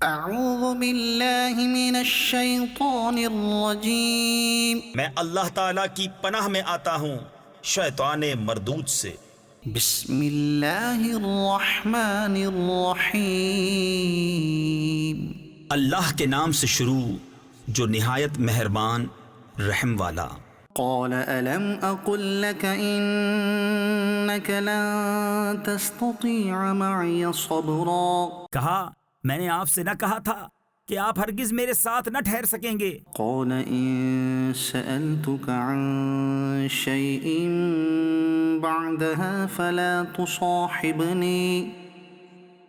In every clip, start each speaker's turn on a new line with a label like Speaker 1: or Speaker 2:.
Speaker 1: اعوذ باللہ من الشیطان الرجیم
Speaker 2: میں اللہ تعالیٰ کی پناہ میں آتا ہوں شیطان مردود سے۔
Speaker 1: بسم اللہ الرحمن الرحیم
Speaker 2: اللہ کے نام سے شروع جو نہایت مہربان رحم والا۔
Speaker 1: قال الم اقل لك انك لن تستطيع معي صبرا
Speaker 2: کہا میں نے آپ سے نہ کہا تھا کہ آپ ہرگز میرے ساتھ نہ ٹھہر سکیں گے۔
Speaker 1: قال ان سألتك عن شيء بعدها فلا تصاحبني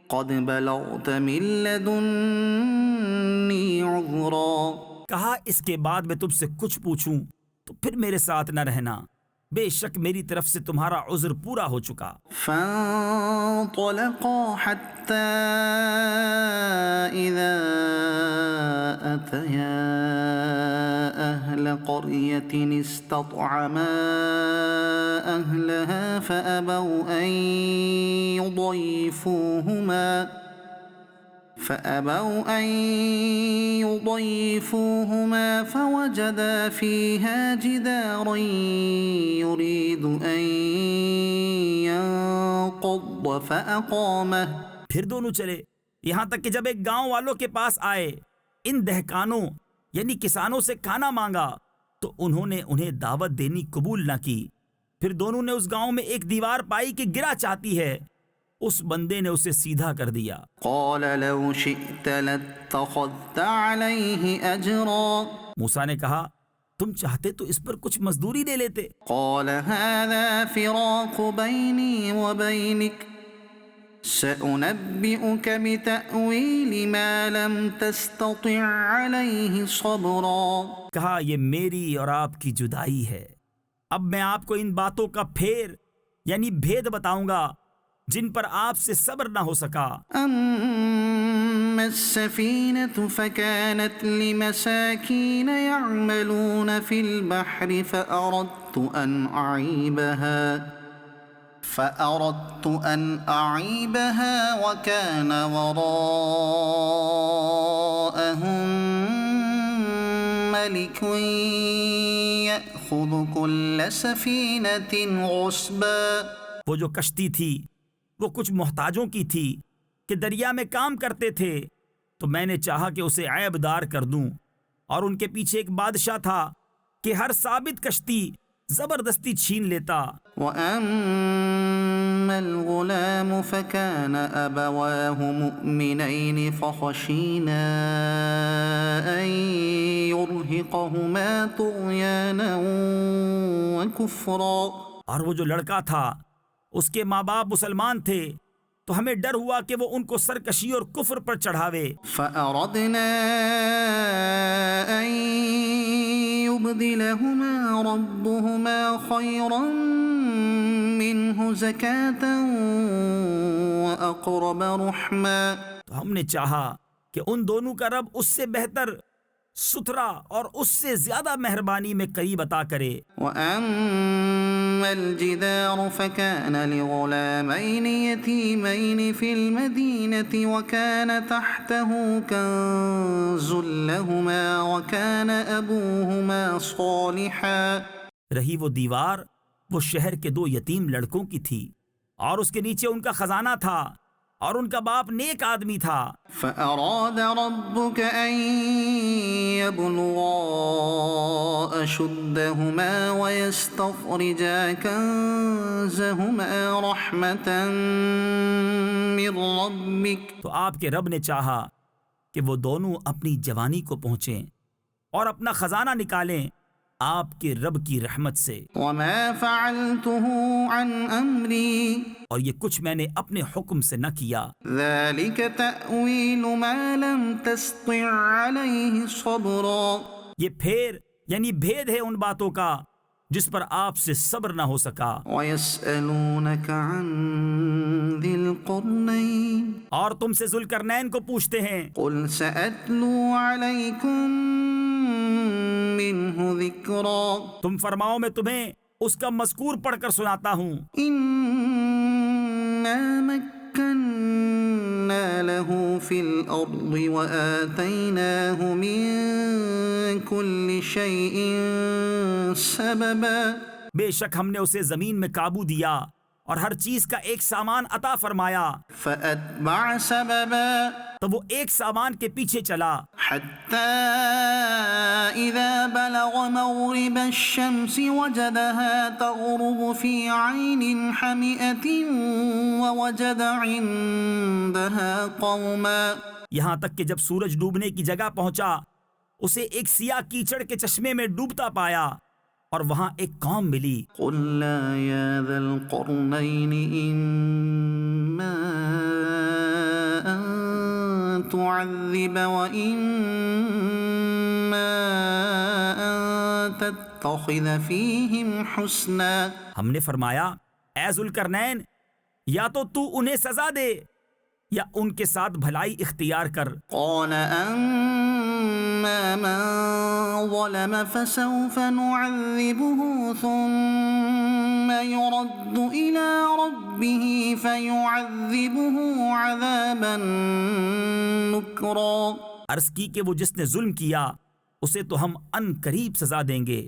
Speaker 1: قد بلغت من لدني عذرا
Speaker 2: کہا اس کے بعد میں تم سے کچھ پوچھوں تو پھر میرے ساتھ نہ رہنا، بے شک میری طرف سے تمہارا عذر پورا ہو چکا۔
Speaker 1: فانطلقا حتى إذا أتيا أهل قرية استطعما أهلها فأبوا أن يضيفوهما فوجدا فيها جدارا يريد أن ينقض فأقامه۔
Speaker 2: پھر دونوں چلے یہاں تک کہ جب ایک گاؤں والوں کے پاس آئے، ان دہقانوں یعنی کسانوں سے کھانا مانگا تو انہوں نے انہیں دعوت دینی قبول نہ کی۔ پھر دونوں نے اس گاؤں میں ایک دیوار پائی کہ گرا چاہتی ہے، اس بندے نے اسے سیدھا کر دیا۔
Speaker 1: قال لو شئت لاتخذت عليه اجرا
Speaker 2: موسیٰ نے کہا تم چاہتے تو اس پر کچھ مزدوری لے لیتے۔
Speaker 1: قال هذا فراق بيني وبينك سأنبئك بتأويل ما لم تستطع عليه صبرا۔
Speaker 2: کہا یہ میری اور آپ کی جدائی ہے، اب میں آپ کو ان باتوں کا پھیر یعنی بھید بتاؤں گا جن پر آپ سے صبر نہ ہو سکا۔
Speaker 1: أما السفينة فكانت لمساكين يعملون في البحر فأردت أن أعيبها وكان وراءهم ملك يأخذ كل سفينة غصبا۔
Speaker 2: وہ جو کشتی تھی وہ کچھ محتاجوں کی تھی کہ دریا میں کام کرتے تھے، تو میں نے چاہا کہ اسے عیب دار کر دوں، اور ان کے پیچھے ایک بادشاہ تھا کہ ہر ثابت کشتی زبردستی چھین لیتا۔
Speaker 1: وَأَمَّا الْغُلَامُ فَكَانَ أَبَوَاهُ مُؤْمِنَيْنِ فَخَشِينَا أَن يُرْهِقَهُمَا طُغْيَانًا وَكُفْرًا۔
Speaker 2: اور وہ جو لڑکا تھا اس کے ماں باپ مسلمان تھے تو ہمیں ڈر ہوا کہ وہ ان کو سرکشی اور کفر پر چڑھاوے۔
Speaker 1: فَأَرَدْنَا أَن يُبْدِلَهُمَا رَبُّهُمَا خَيْرًا مِّنْهُ زَكَاةً وَأَقْرَبَ رُحْمًا۔
Speaker 2: تو ہم نے چاہا کہ ان دونوں کا رب اس سے بہتر، ستھرا اور اس سے زیادہ مہربانی میں قریب عطا کرے۔
Speaker 1: وَأَمَّا الْجِدَارُ فَكَانَ لِغُلَامَيْنِ يَتِيمَيْنِ فِي الْمَدِينَةِ وَكَانَ تَحْتَهُ كَنزٌ لَهُمَا وَكَانَ أَبُوهُمَا صَالِحًا۔
Speaker 2: رہی وہ دیوار، وہ شہر کے دو یتیم لڑکوں کی تھی، اور اس کے نیچے ان کا خزانہ تھا، اور ان کا باپ نیک آدمی تھا۔
Speaker 1: فَأَرَادَ رَبُّكَ أَن يَبْلُغَا أَشُدَّهُمَا وَيَسْتَخْرِجَا كَنزَهُمَا رَحْمَةً مِّن رَّبِّكَ۔
Speaker 2: تو آپ کے رب نے چاہا کہ وہ دونوں اپنی جوانی کو پہنچیں اور اپنا خزانہ نکالیں آپ کے رب کی رحمت سے۔
Speaker 1: وَمَا فَعَلْتُهُ عَنْ أَمْرِي
Speaker 2: اور یہ کچھ میں نے اپنے حکم سے نہ کیا۔
Speaker 1: ذَلِكَ تَأْوِيلُ مَا لَمْ تَسْطِعْ عَلَيْهِ صَبْرًا۔
Speaker 2: یہ پھیر یعنی بھید ہے ان باتوں کا جس پر آپ سے صبر نہ ہو سکا۔
Speaker 1: وَيَسْأَلُونَكَ عَنْ ذِي الْقَرْنَيْنِ
Speaker 2: اور تم سے ذوالقرنین کو پوچھتے ہیں،
Speaker 1: قُلْ سَأَتْلُو عَلَيْكُمْ مِنْهُ ذِكْرًا۔
Speaker 2: تم فرماؤ میں تمہیں اس کا مذکور پڑھ کر سناتا ہوں۔
Speaker 1: إِنَّا مَكَّنَّا مكنا له في الأرض وآتيناه من كل شيء سببا
Speaker 2: بے شک ہم نے اسے زمین میں قابو دیا اور ہر چیز کا ایک سامان عطا فرمایا،
Speaker 1: فأتبع سببا
Speaker 2: تو وہ ایک سامان کے پیچھے چلا
Speaker 1: حتى إذا بلغ مغرب الشمس وجدها تغرب في عين حمئة ووجد عندها قوما
Speaker 2: یہاں تک کہ جب سورج ڈوبنے کی جگہ پہنچا اسے ایک سیاہ کیچڑ کے چشمے میں ڈوبتا پایا اور وہاں ایک قوم ملی۔
Speaker 1: قلنا يا ذا القرنين إما أن تعذب وإما أن تتخذ فيهم حسنا
Speaker 2: ہم نے فرمایا اے ذوالقرنین یا تو انہیں سزا دے یا ان کے ساتھ بھلائی اختیار کر۔
Speaker 1: قال أما من ظلم فسوف نعذبه ثم يرد إلى ربه فيعذبه عذابا نكرا
Speaker 2: عرض کی کہ وہ جس نے ظلم کیا اسے تو ہم ان قریب سزا دیں گے،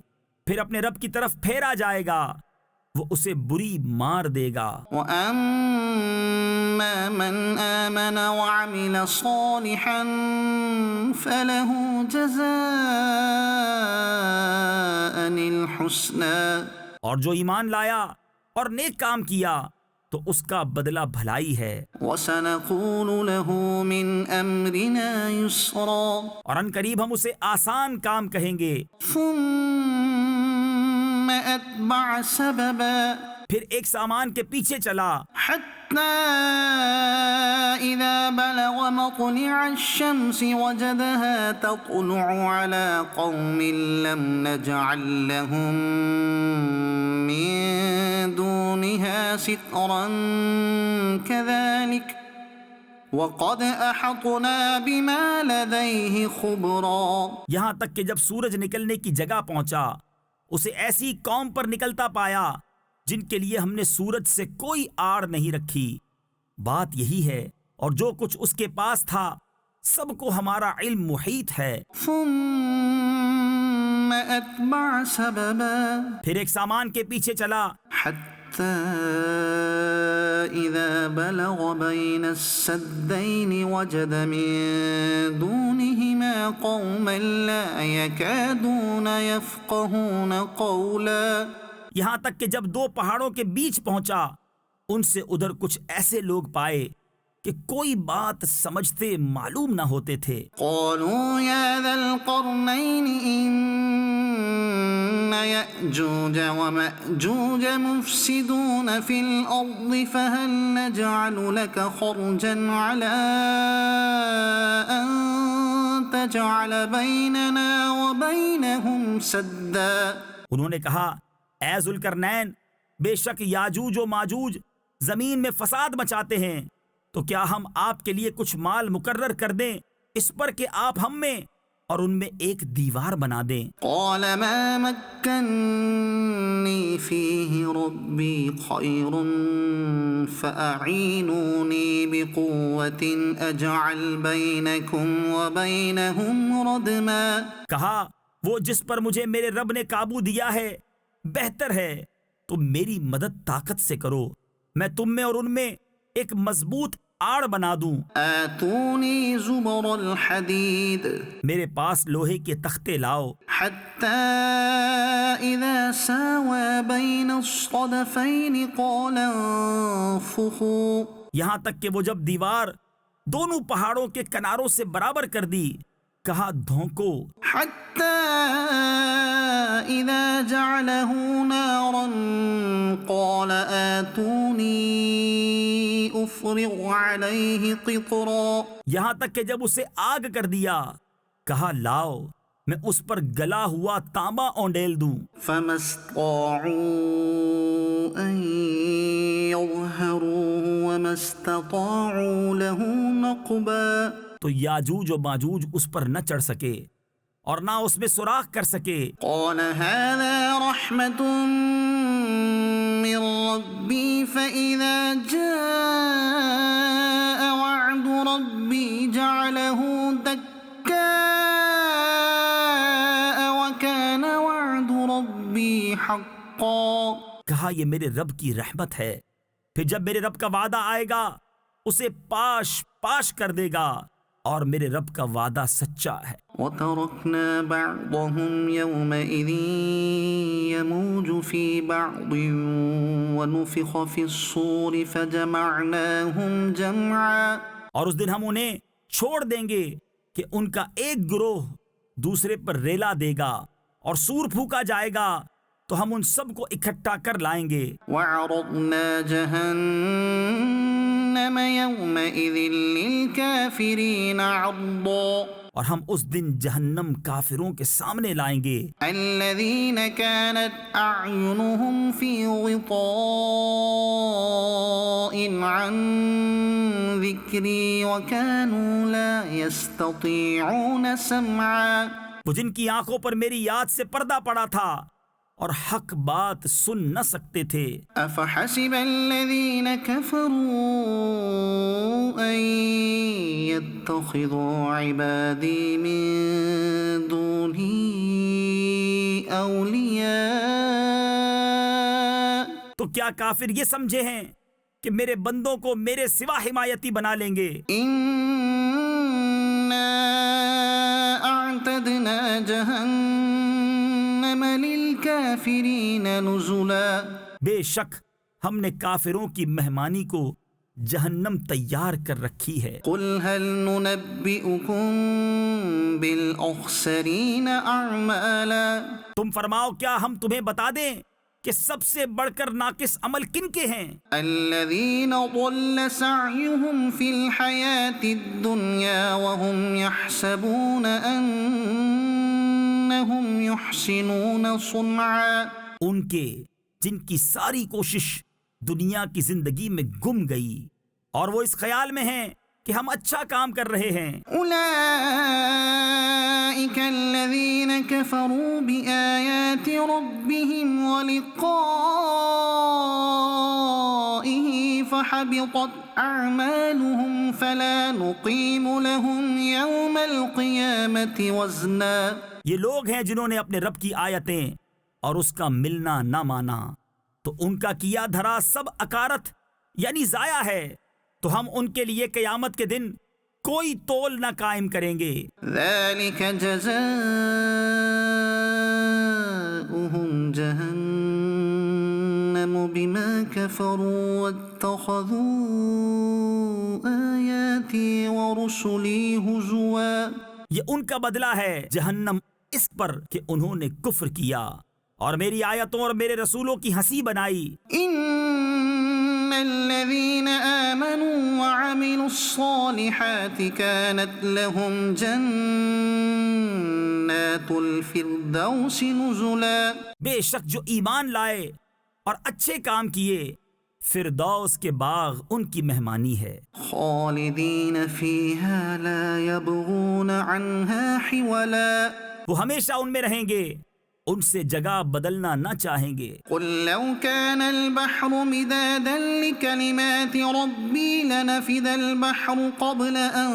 Speaker 2: پھر اپنے رب کی طرف پھیرا جائے گا، وہ اسے بری مار دے گا۔
Speaker 1: وأما من آمن وعمل صالحا فله جزاء الحسنى
Speaker 2: اور جو ایمان لایا اور نیک کام کیا تو اس کا بدلہ بھلائی ہے،
Speaker 1: وسنقول له من أمرنا يسرا
Speaker 2: اور ان قریب ہم اسے آسان کام کہیں گے۔
Speaker 1: ثم أتبع سببا
Speaker 2: پھر ایک سامان کے پیچھے چلا
Speaker 1: حتى إذا بلغ مطلع الشمس وجدها تطلع على قوم لم نجعل لهم من دونها سترا كذلك وقد أحطنا بما لديه خبرا
Speaker 2: یہاں تک کہ جب سورج نکلنے کی جگہ پہنچا اسے ایسی قوم پر نکلتا پایا جن کے لیے ہم نے سورج سے کوئی آڑ نہیں رکھی۔ بات یہی ہے اور جو کچھ اس کے پاس تھا سب کو ہمارا علم محیط ہے۔
Speaker 1: ثم أتبع سببا
Speaker 2: پھر ایک سامان کے پیچھے چلا
Speaker 1: حتى إذا بلغ بين السدين وجد من دونهما قوما لا يكادون يفقهون قولا
Speaker 2: یہاں تک کہ جب دو پہاڑوں کے بیچ پہنچا ان سے ادھر کچھ ایسے لوگ پائے کہ کوئی بات سمجھتے معلوم نہ ہوتے تھے۔
Speaker 1: قالوا يا ذا القرنين إن يأجوج ومأجوج مفسدون في الأرض فهل نجعل لك خرجا على أن تجعل بيننا وبينهم سدا
Speaker 2: انہوں نے کہا اے ذوالقرنین بے شک یاجوج و ماجوج زمین میں فساد مچاتے ہیں، تو کیا ہم آپ کے لیے کچھ مال مقرر کر دیں اس پر کہ آپ ہم میں اور ان میں ایک دیوار بنا دیں؟
Speaker 1: قال ما مكنني فيه ربي خير فأعينوني بقوة أجعل بينكم وبينهم ردما
Speaker 2: کہا وہ جس پر مجھے میرے رب نے قابو دیا ہے بہتر ہے، تم میری مدد طاقت سے کرو، میں تم میں اور ان میں ایک مضبوط آڑ بنا دوں۔
Speaker 1: آتوني زبر الحديد
Speaker 2: میرے پاس لوہے کے تختے لاؤ
Speaker 1: حتى إذا ساوى بين الصدفين قال انفخوا
Speaker 2: یہاں تک کہ وہ جب دیوار دونوں پہاڑوں کے کناروں سے برابر کر دی کہا دھونکو،
Speaker 1: حتى إذا جعله نارا قال آتوني أفرغ عليه قطرا
Speaker 2: یہاں تک کہ جب اسے آگ کر دیا کہا لاؤ میں اس پر گلا ہوا تانبا اونڈیل دوں۔
Speaker 1: فما استطاعوا أن يظهروه وما استطاعوا له نقبا
Speaker 2: تو یاجوج و ماجوج اس پر نہ چڑھ سکے اور نہ اس میں سوراخ کر سکے۔
Speaker 1: قال هذا رحمة من ربي فإذا جاء وعد حقا
Speaker 2: کہا یہ میرے رب کی رحمت ہے، پھر جب میرے رب کا وعدہ آئے گا اسے پاش پاش کر دے گا، اور میرے رب کا وعدہ سچا ہے۔
Speaker 1: وتركنا بعضهم يومئذ يموج في بعض ونفخ في الصور فجمعناهم جمعا،
Speaker 2: اور اس دن ہم انہیں چھوڑ دیں گے کہ ان کا ایک گروہ دوسرے پر ریلا دے گا، اور سور پھونکا جائے گا تو ہم ان سب کو اکٹھا کر لائیں گے۔
Speaker 1: وعرضنا جهنم يومئذ للكافرين عرضا،
Speaker 2: اور ہم اس دن جہنم کافروں کے سامنے لائیں گے،
Speaker 1: الذين كانت أعينهم في غطاء عن ذكري وكانوا لا يستطيعون سمعا،
Speaker 2: وہ جن کی آنکھوں پر میری یاد سے پردہ پڑا تھا اور حق بات سن نہ سکتے تھے۔
Speaker 1: أفحسب الذين كفروا أن يتخذوا عبادي من دوني أولياء،
Speaker 2: تو کیا کافر یہ سمجھے ہیں کہ میرے بندوں کو میرے سوا حمایتی بنا لیں گے؟
Speaker 1: إنا أعتدنا جهنم للكافرين نزلا،
Speaker 2: بے شک ہم نے کافروں کی مہمانی کو جہنم تیار کر رکھی ہے۔
Speaker 1: قل هل ننبئكم بالأخسرين أعمالا،
Speaker 2: تم فرماؤ کیا ہم تمہیں بتا دیں کہ سب سے بڑھ کر ناقص عمل کن کے ہیں؟
Speaker 1: الذين ضل سعيهم في الحياة الدنيا وهم يحسبون أنهم يحسنون صنعا،
Speaker 2: ان کے جن کی ساری کوشش دنیا کی زندگی میں گم گئی اور وہ اس خیال میں ہیں کہ ہم اچھا کام کر رہے ہیں۔
Speaker 1: أولئك الذين كفروا بآيات ربهم ولقائه فحبطت أعمالهم فلا نقيم لهم يوم القيامة وزنا،
Speaker 2: یہ لوگ ہیں جنہوں نے اپنے رب کی آیتیں اور اس کا ملنا نہ مانا، تو ان کا کیا دھرا سب اکارت یعنی ضائع ہے، تو ہم ان کے لیے قیامت کے دن کوئی تول نہ قائم کریں گے۔
Speaker 1: ذلك جزاؤهم جهنم بما كفروا واتخذوا آياتي ورسلي هزوا،
Speaker 2: یہ ان کا بدلہ ہے جہنم اس پر کہ انہوں نے کفر کیا اور میری آیتوں اور میرے رسولوں کی ہنسی بنائی۔
Speaker 1: إن الذين آمنوا وعملوا الصالحات كانت لهم جنات الفردوس نزلا،
Speaker 2: بے شک جو ایمان لائے اور اچھے کام کیے فردوس کے باغ ان کی مہمانی ہے،
Speaker 1: خالدين فيها لا يبغون عنها حولا،
Speaker 2: وہ ہمیشہ ان میں رہیں گے، ان سے جگہ بدلنا نہ چاہیں گے۔
Speaker 1: قل لو كان البحر مدادا لكلمات ربي لنفد البحر قبل أن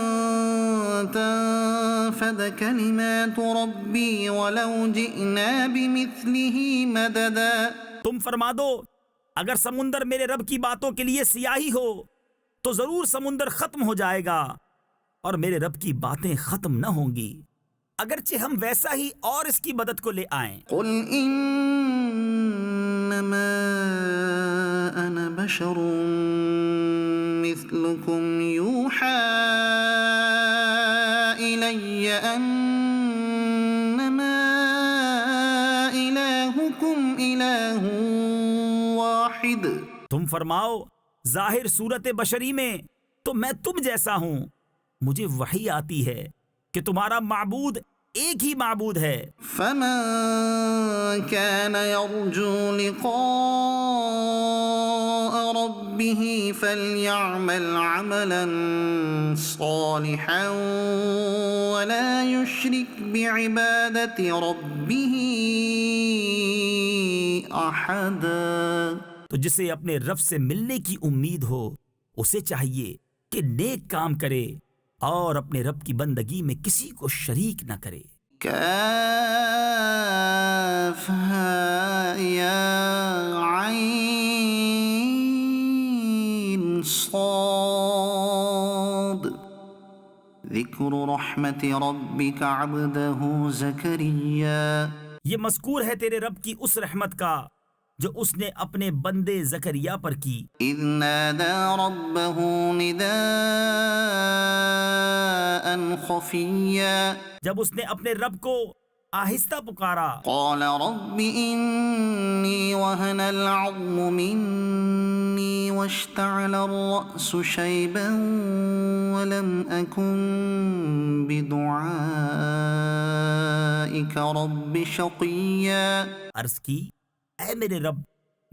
Speaker 1: تنفد كلمات ربي ولو جئنا بمثله مددا،
Speaker 2: تم فرما دو اگر سمندر میرے رب کی باتوں کے لیے سیاہی ہو تو ضرور سمندر ختم ہو جائے گا اور میرے رب کی باتیں ختم نہ ہوں گی، اگرچہ ہم ویسا ہی اور اس کی مدد کو لے آئیں۔
Speaker 1: قل انما انا بشر مثلكم يوحى الي انما الهكم اله واحد،
Speaker 2: تم فرماؤ ظاہر صورت بشری میں تو میں تم جیسا ہوں، مجھے وحی آتی ہے کہ تمہارا معبود ایک ہی معبود ہے۔
Speaker 1: فمن كان يرجو لقاء ربه فليعمل عملا صالحا ولا يشرك بعبادة ربه أحدا،
Speaker 2: تو جسے اپنے رب سے ملنے کی امید ہو اسے چاہیے کہ نیک کام کرے اور اپنے رب کی بندگی میں کسی کو شریک نہ کرے۔
Speaker 1: كافها يا عين صاد ذكر رحمة ربك عبده زكريا
Speaker 2: یہ مذکور ہے تیرے رب کی اس رحمت کا جو اس نے اپنے بندے زکریا پر کی،
Speaker 1: إذ نادى ربه نداء خفيا
Speaker 2: جب اس نے اپنے رب کو آہستہ پکارا،
Speaker 1: قال رب إني وهن العظم مني واشتعل الرأس شيبا ولم أكن بدعائك رب شقيا
Speaker 2: عرض کی اے میرے رب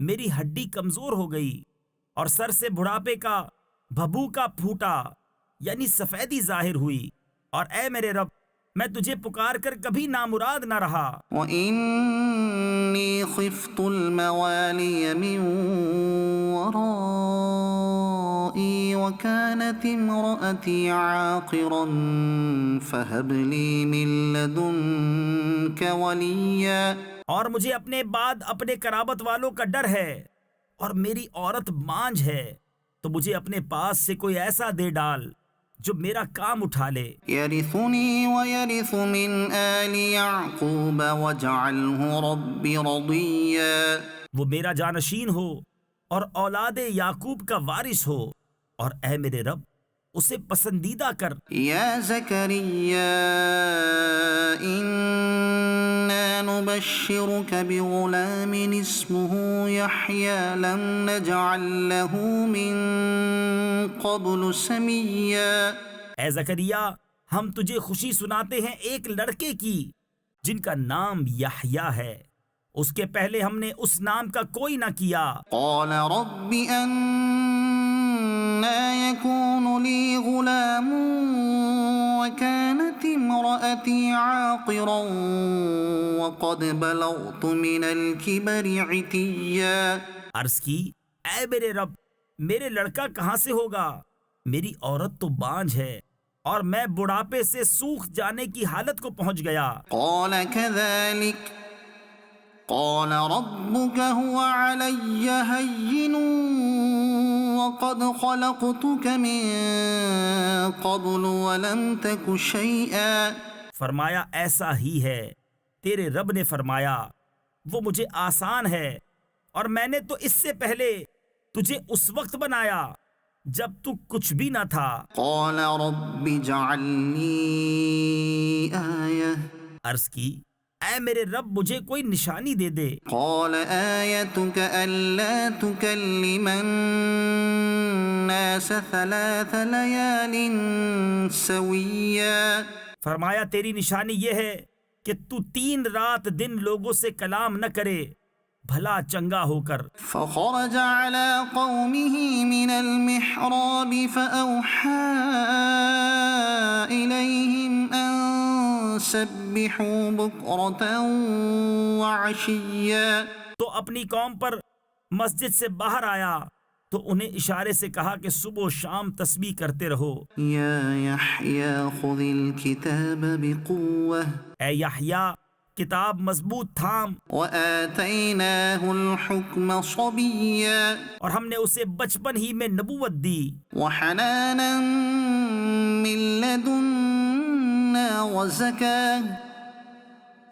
Speaker 2: میری ہڈی کمزور ہو گئی اور سر سے بڑھاپے کا بھبوکا پھوٹا یعنی سفیدی ظاہر ہوئی، اور اے میرے رب میں تجھے پکار کر کبھی نامراد نہ رہا،
Speaker 1: وإني خفت الموالي من ورائي وكانت امرأتي عاقرا فهب لي من لدنك وليا
Speaker 2: اور مجھے اپنے بعد اپنے قرابت والوں کا ڈر ہے اور میری عورت بانجھ ہے، تو مجھے اپنے پاس سے کوئی ایسا دے ڈال جو میرا کام اٹھا لے،
Speaker 1: يرثني ويرث من آل يعقوب واجعله رب رضيا
Speaker 2: وہ میرا جانشین ہو اور اولاد یعقوب کا وارث ہو، اور اے میرے رب اسے پسندیدہ کر۔
Speaker 1: يا زكريا إنا نبشرك بغلام اسمه يحيى لم نجعل له من قبل سميا
Speaker 2: اے زکریا ہم تجھے خوشی سناتے ہیں ایک لڑکے کی جن کا نام یحییٰ ہے، اس کے پہلے ہم نے اس نام کا کوئی نہ کیا۔
Speaker 1: قال رب أنا يكون لي غلام وكانت امرأتي عاقرا وقد بلغت من الكبر عتيا
Speaker 2: عرض کی اے میرے رب میرے لڑکا کہاں سے ہوگا، میری عورت تو بانجھ ہے اور میں بڑھاپے سے سوکھ جانے کی حالت کو پہنچ گیا۔
Speaker 1: قال كذلك قال ربك هو علي هين وقد خلقتك من قبل ولم تك شيئا
Speaker 2: فرمایا ایسا ہی ہے، تیرے رب نے فرمایا وہ مجھے آسان ہے، اور میں نے تو اس سے پہلے تجھے اس وقت بنایا جب تو کچھ بھی نہ تھا۔
Speaker 1: قال رب اجعل لي آية
Speaker 2: عرض کی اے میرے رب مجھے کوئی نشانی دے دے۔
Speaker 1: قال آيتك ألا تكلم الناس 3 ليال سويا
Speaker 2: فرمایا تیری نشانی یہ ہے کہ تو 3 رات دن لوگوں سے کلام نہ کرے بھلا چنگا ہو کر۔
Speaker 1: فخرج على قومه من المحراب فأوحى إليهم أن سبحوا بكرة وعشيا
Speaker 2: تو اپنی قوم پر مسجد سے باہر آیا تو انہیں اشارے سے کہا کہ صبح و شام تسبیح کرتے رہو۔
Speaker 1: يا يحيى خذ الكتاب بقوة
Speaker 2: اے یحییٰ کتاب مضبوط تھام،
Speaker 1: وآتيناه الحكم صبيا
Speaker 2: اور ہم نے اسے بچپن ہی میں نبوت دی،
Speaker 1: وحنانا من لدنا وزكاة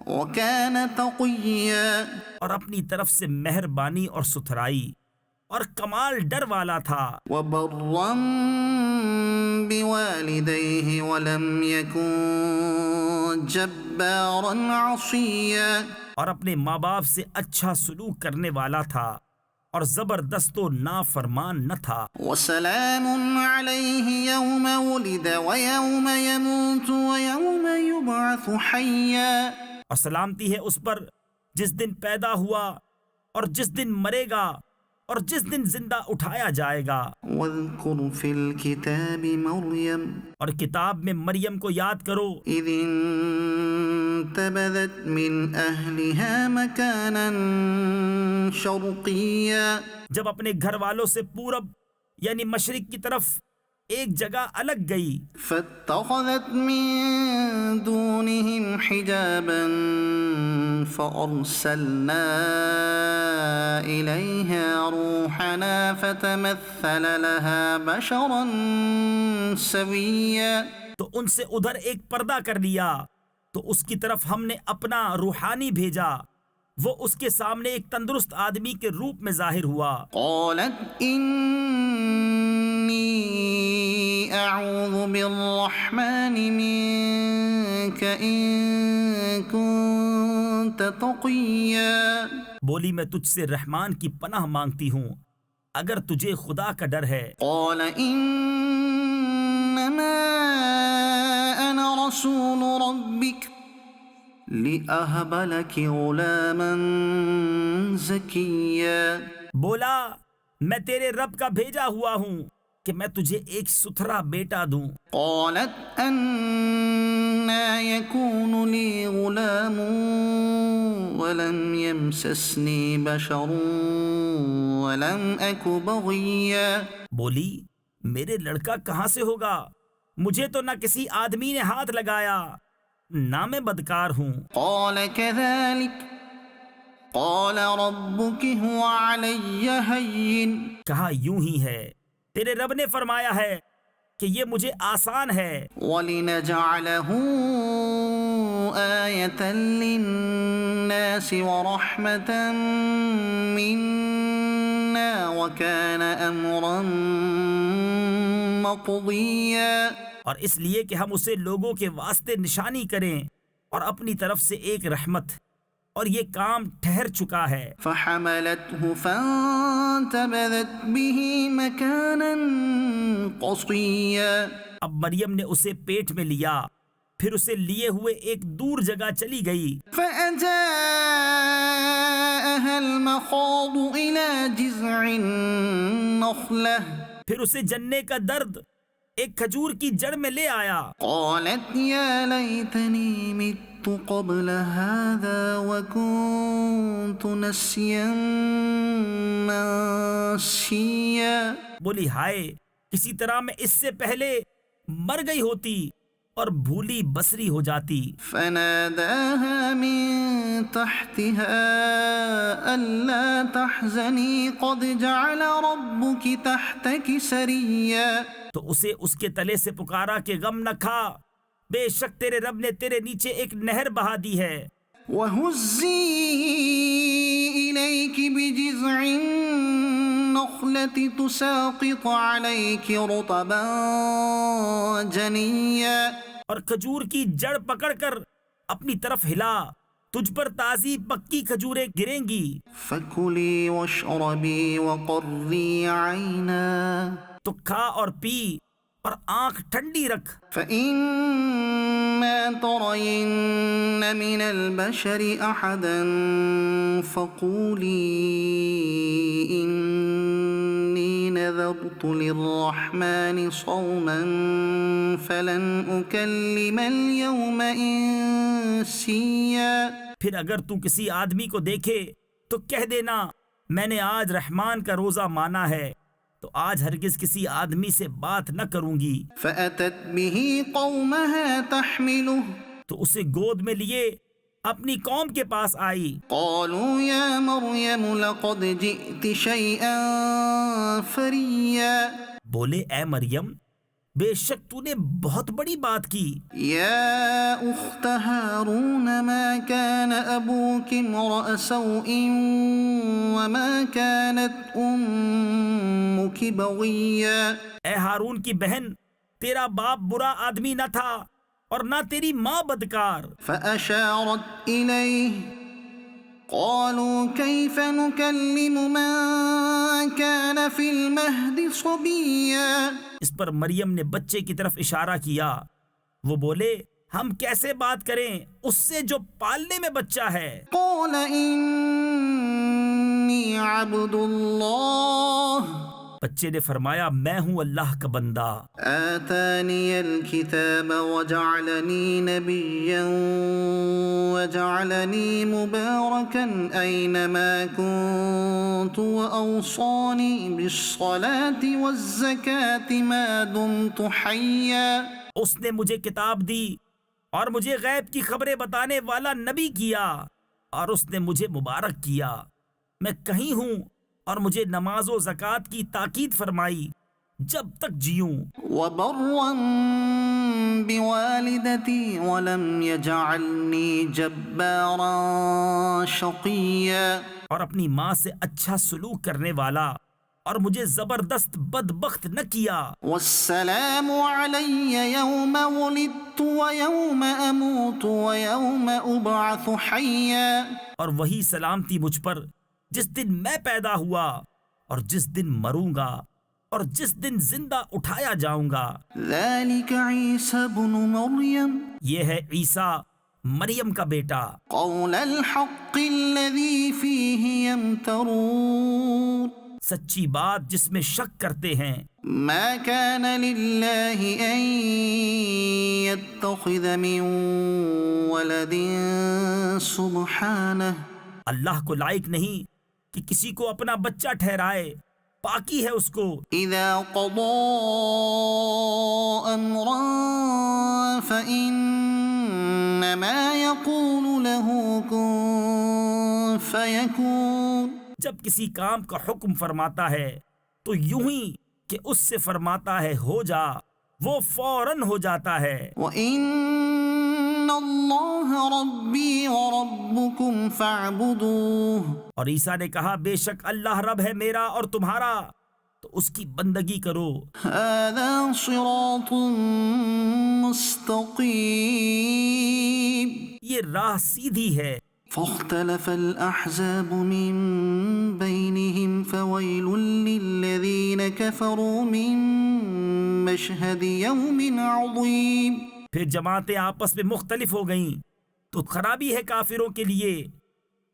Speaker 1: وكان تقيا
Speaker 2: اور اپنی طرف سے مہربانی اور ستھرائی اور کمال ڈر والا تھا،
Speaker 1: وبرا بوالديه ولم يكن جبارا عصيا
Speaker 2: اور اپنے ماں باپ سے اچھا سلوک کرنے والا تھا اور زبردست و نافرمان نہ تھا۔
Speaker 1: وسلام عليه يوم ولد ويوم يموت ويوم يبعث حيا
Speaker 2: اور سلامتی ہے اس پر جس دن پیدا ہوا اور جس دن مرے گا اور جس دن زندہ اٹھایا جائے گا۔
Speaker 1: واذكر في الكتاب مريم
Speaker 2: اور کتاب میں مریم کو یاد کرو،
Speaker 1: إذ انتبذت من أهلها مكانا شرقيا
Speaker 2: جب اپنے گھر والوں سے پورب یعنی مشرق کی طرف ایک جگہ الگ گئی،
Speaker 1: فاتخذت من دونهم حجابا فأرسلنا إليها روحنا فتمثل لها بشرا سويا.
Speaker 2: تو ان سے ادھر ایک پردہ کر دیا تو اس کی طرف ہم نے اپنا روحانی بھیجا، وہ اس کے سامنے ایک تندرست آدمی کے روپ میں ظاہر ہوا.
Speaker 1: قالت إني أعوذ بالرحمن منك إن كنت تقيا.
Speaker 2: بولی میں تجھ سے رحمان کی پناہ مانگتی ہوں اگر تجھے خدا کا ڈر ہے.
Speaker 1: قال إنما أنا رسول ربك لأهب لك غلاما زكيا.
Speaker 2: بولا میں تیرے رب کا بھیجا ہوا ہوں کہ میں تجھے ایک ستھرا بیٹا دوں.
Speaker 1: قالت أنى يكون لي غلام ولم يمسسني بشر ولم أك بغيا.
Speaker 2: بولی میرے لڑکا کہاں سے ہوگا، مجھے تو نہ کسی آدمی نے ہاتھ لگایا نہ میں بدکار ہوں.
Speaker 1: قال كذلك قال ربك هو علي هين.
Speaker 2: کہا یوں ہی ہے، تیرے رب نے فرمایا ہے کہ یہ مجھے آسان ہے.
Speaker 1: وَلِنَجْعَلَهُ آيَةً لِلنَّاسِ وَرَحْمَةً مِنَّا وَكَانَ أَمْرًا مَقْضِيًّا. اور
Speaker 2: اس لیے کہ ہم اسے لوگوں کے واسطے نشانی کریں اور اپنی طرف سے ایک رحمت، اور یہ کام ٹھہر چکا ہے.
Speaker 1: فحملته فانتبذت به مكانا قصيا.
Speaker 2: اب مریم نے اسے پیٹ میں لیا، پھر اسے لیے ہوئے ایک دور جگہ چلی گئی.
Speaker 1: فأجاءها المخاض إلى جذع النخلة.
Speaker 2: پھر اسے جننے کا درد ایک کھجور کی جڑ میں لے آیا.
Speaker 1: قالت يا ليتني مت قبل هذا وكنت نسيا منسيا.
Speaker 2: بولی ہائے کسی طرح میں اس سے پہلے مر گئی ہوتی اور بھولی بسری ہو جاتی.
Speaker 1: فناداها من تحتها ألا تحزني قد جعل ربك تحتك سريا.
Speaker 2: تو اسے اس کے تلے سے پکارا کہ غم نہ کھا، بے شک تیرے رب نے تیرے نیچے ایک نہر بہا دی ہے.
Speaker 1: وَهُزِّي إِلَيْكِ بِجِذْعِ النَّخْلَةِ تُسَاقِطْ عَلَيْكِ رُطَبًا جَنِيًّا.
Speaker 2: اور کھجور کی جڑ پکڑ کر اپنی طرف ہلا، تجھ پر تازی پکی کھجوریں گریں گی.
Speaker 1: فَكُلِي وَاشْرَبِي وَقَرِّي عَيْنًا.
Speaker 2: تو کھا اور پی اور آنکھ ٹھنڈی رکھ.
Speaker 1: فَإِمَّا تَرَيِنَّ مِنَ الْبَشَرِ أَحَدًا فَقُولِي إِنِّي نَذَرْتُ لِلرَّحْمَنِ صَوْمًا فَلَنْ أُكَلِّمَ الْيَوْمَ إِنسِيًّا.
Speaker 2: پھر اگر تو کسی آدمی کو دیکھے تو کہہ دینا میں نے آج رحمان کا روزہ مانا ہے، تو آج ہرگز کسی آدمی سے بات نہ کروں گی.
Speaker 1: فأتت به قومها تحمله.
Speaker 2: تو اسے گود میں لیے اپنی قوم کے پاس آئی.
Speaker 1: قالوا يا مريم لقد جئت شيئا فريا.
Speaker 2: بولے اے مریم بے شک تو نے بہت بڑی بات کی.
Speaker 1: يا أخت هارون ما كان أبوك امرأ سوء وما كانت أمك بغيا.
Speaker 2: اے ہارون کی بہن تیرا باپ برا آدمی نہ تھا اور نہ تیری ماں بدکار.
Speaker 1: فأشارت إليه قالوا كيف نكلم من كان في المهد صبيا.
Speaker 2: اس پر مریم نے بچے کی طرف اشارہ کیا. وہ بولے ہم کیسے بات کریں اس سے جو پالنے میں بچہ ہے.
Speaker 1: قال إني عبد الله.
Speaker 2: بچے نے فرمایا میں ہوں اللہ کا بندہ.
Speaker 1: آتاني الكتاب وجعلني نبيا وجعلني مباركا أينما كنت وأوصاني بالصلاة والزكاة ما دمت حيا.
Speaker 2: اس نے مجھے کتاب دی اور مجھے غیب کی خبریں بتانے والا نبی کیا، اور اس نے مجھے مبارک کیا۔ میں کہیں ہوں اور مجھے نماز و زکوٰۃ کی تاکید فرمائی جب تک جیوں،
Speaker 1: وبرا بوالدتي ولم يجعلني جبارا شقيا،
Speaker 2: اور اپنی ماں سے اچھا سلوک کرنے والا، اور مجھے زبردست بدبخت نہ کیا۔
Speaker 1: والسلام علي يوم ولدت ويوم أموت ويوم أبعث حيا،
Speaker 2: اور وہی سلامتی مجھ پر جس دن میں پیدا ہوا، اور جس دن مروں گا، اور جس دن زندہ اٹھایا جاؤں گا۔
Speaker 1: ذلك عيسى بن مريم
Speaker 2: یہ ہے عیسیٰ مریم کا بیٹا،
Speaker 1: قول الحق الذي فيه يمترون،
Speaker 2: سچی بات جس میں شک کرتے ہیں۔
Speaker 1: ما كان لله أن يتخذ من ولد سبحانه،
Speaker 2: اللہ کو لائق نہیں کہ کسی کو اپنا بچہ ٹھہرائے، پاکی ہے اس کو۔
Speaker 1: إذا قضى أمرا فإنما يقول له كن فيكون،
Speaker 2: جب کسی کام کا حکم فرماتا ہے تو یوں ہی کہ اس سے فرماتا ہے ہو جا، وہ فوراً ہو جاتا ہے۔
Speaker 1: وَإِنَّ اللَّهَ رَبِّي وَرَبُّكُمْ فَاعْبُدُوهُ،
Speaker 2: اور عیسیٰ نے کہا بے شک اللہ رب ہے میرا اور تمہارا، تو اس کی بندگی کرو۔
Speaker 1: هَذَا صِرَاطٌ مُسْتَقِيمٌ،
Speaker 2: یہ راہ سیدھی ہے۔
Speaker 1: فاختلف الأحزاب من بينهم فويل للذين كفروا من مشهد يوم عظيم،
Speaker 2: پھر جماعتیں آپس میں مختلف ہو گئیں تو خرابی ہے کافروں کے لیے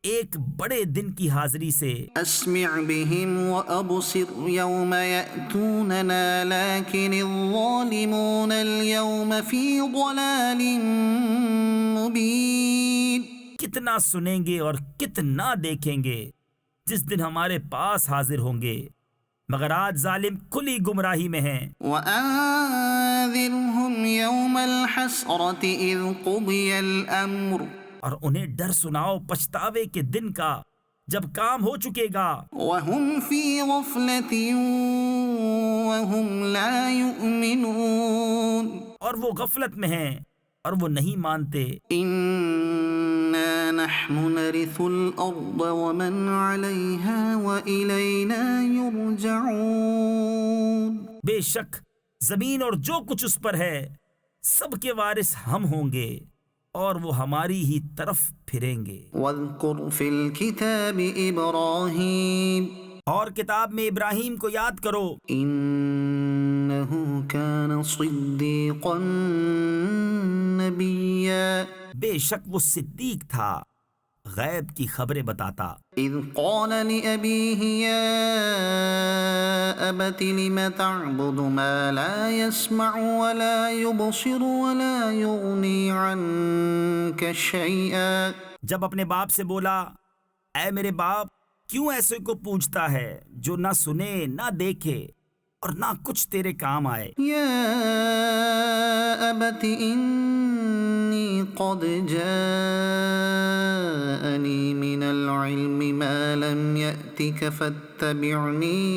Speaker 2: ایک بڑے دن کی حاضری سے۔
Speaker 1: أسمع بهم وأبصر يوم يأتوننا لكن الظالمون اليوم في ضلال مبين،
Speaker 2: کتنا سنیں گے اور کتنا دیکھیں گے جس دن ہمارے پاس حاضر ہوں گے، مگر آج ظالم کھلی گمراہی میں ہیں۔
Speaker 1: وَأَنذِرْهُمْ يَوْمَ الْحَسْرَةِ إِذْ قُضِيَ الْأَمْرُ،
Speaker 2: اور انہیں ڈر سناؤ پچھتاوے کے دن کا جب کام ہو چکے گا۔
Speaker 1: وَهُمْ فِي غَفْلَةٍ وَهُمْ لَا يُؤْمِنُونَ،
Speaker 2: اور وہ غفلت میں ہیں اور وہ نہیں مانتے۔
Speaker 1: إِنَّا نَحْنُ نَرِثُ الْأَرْضَ وَمَنْ عَلَيْهَا وَإِلَيْنَا يُرْجَعُونَ،
Speaker 2: بے شک زمین اور جو کچھ اس پر ہے سب کے وارث ہم ہوں گے، اور وہ ہماری ہی طرف پھریں گے۔
Speaker 1: وَاذْكُرْ فِي الْكِتَابِ إِبْرَاهِيمَ،
Speaker 2: اور کتاب میں ابراہیم کو یاد کرو،
Speaker 1: إِنَّهُ كَانَ صِدِّيقًا نَبِيًّا،
Speaker 2: بے شک وہ صدیق تھا، غیب کی خبریں بتاتا۔
Speaker 1: إِذْ قَالَ لِأَبِيهِ يَا أَبَتِ لِمَ تَعْبُدُ مَا لَا يَسْمَعُ وَلَا يُبْصِرُ وَلَا يُغْنِي عَنكَ شَيْئًا،
Speaker 2: جب اپنے باپ سے بولا اے میرے باپ کیوں ایسے کو پوچھتا ہے جو نہ سنے نہ دیکھے اور نہ کچھ تیرے کام آئے۔
Speaker 1: يَا أَبَتِ إِنِّي قَدْ جَاءَنِي مِنَ الْعِلْمِ مَا لَمْ يَأْتِكَ فَاتَّبِعْنِي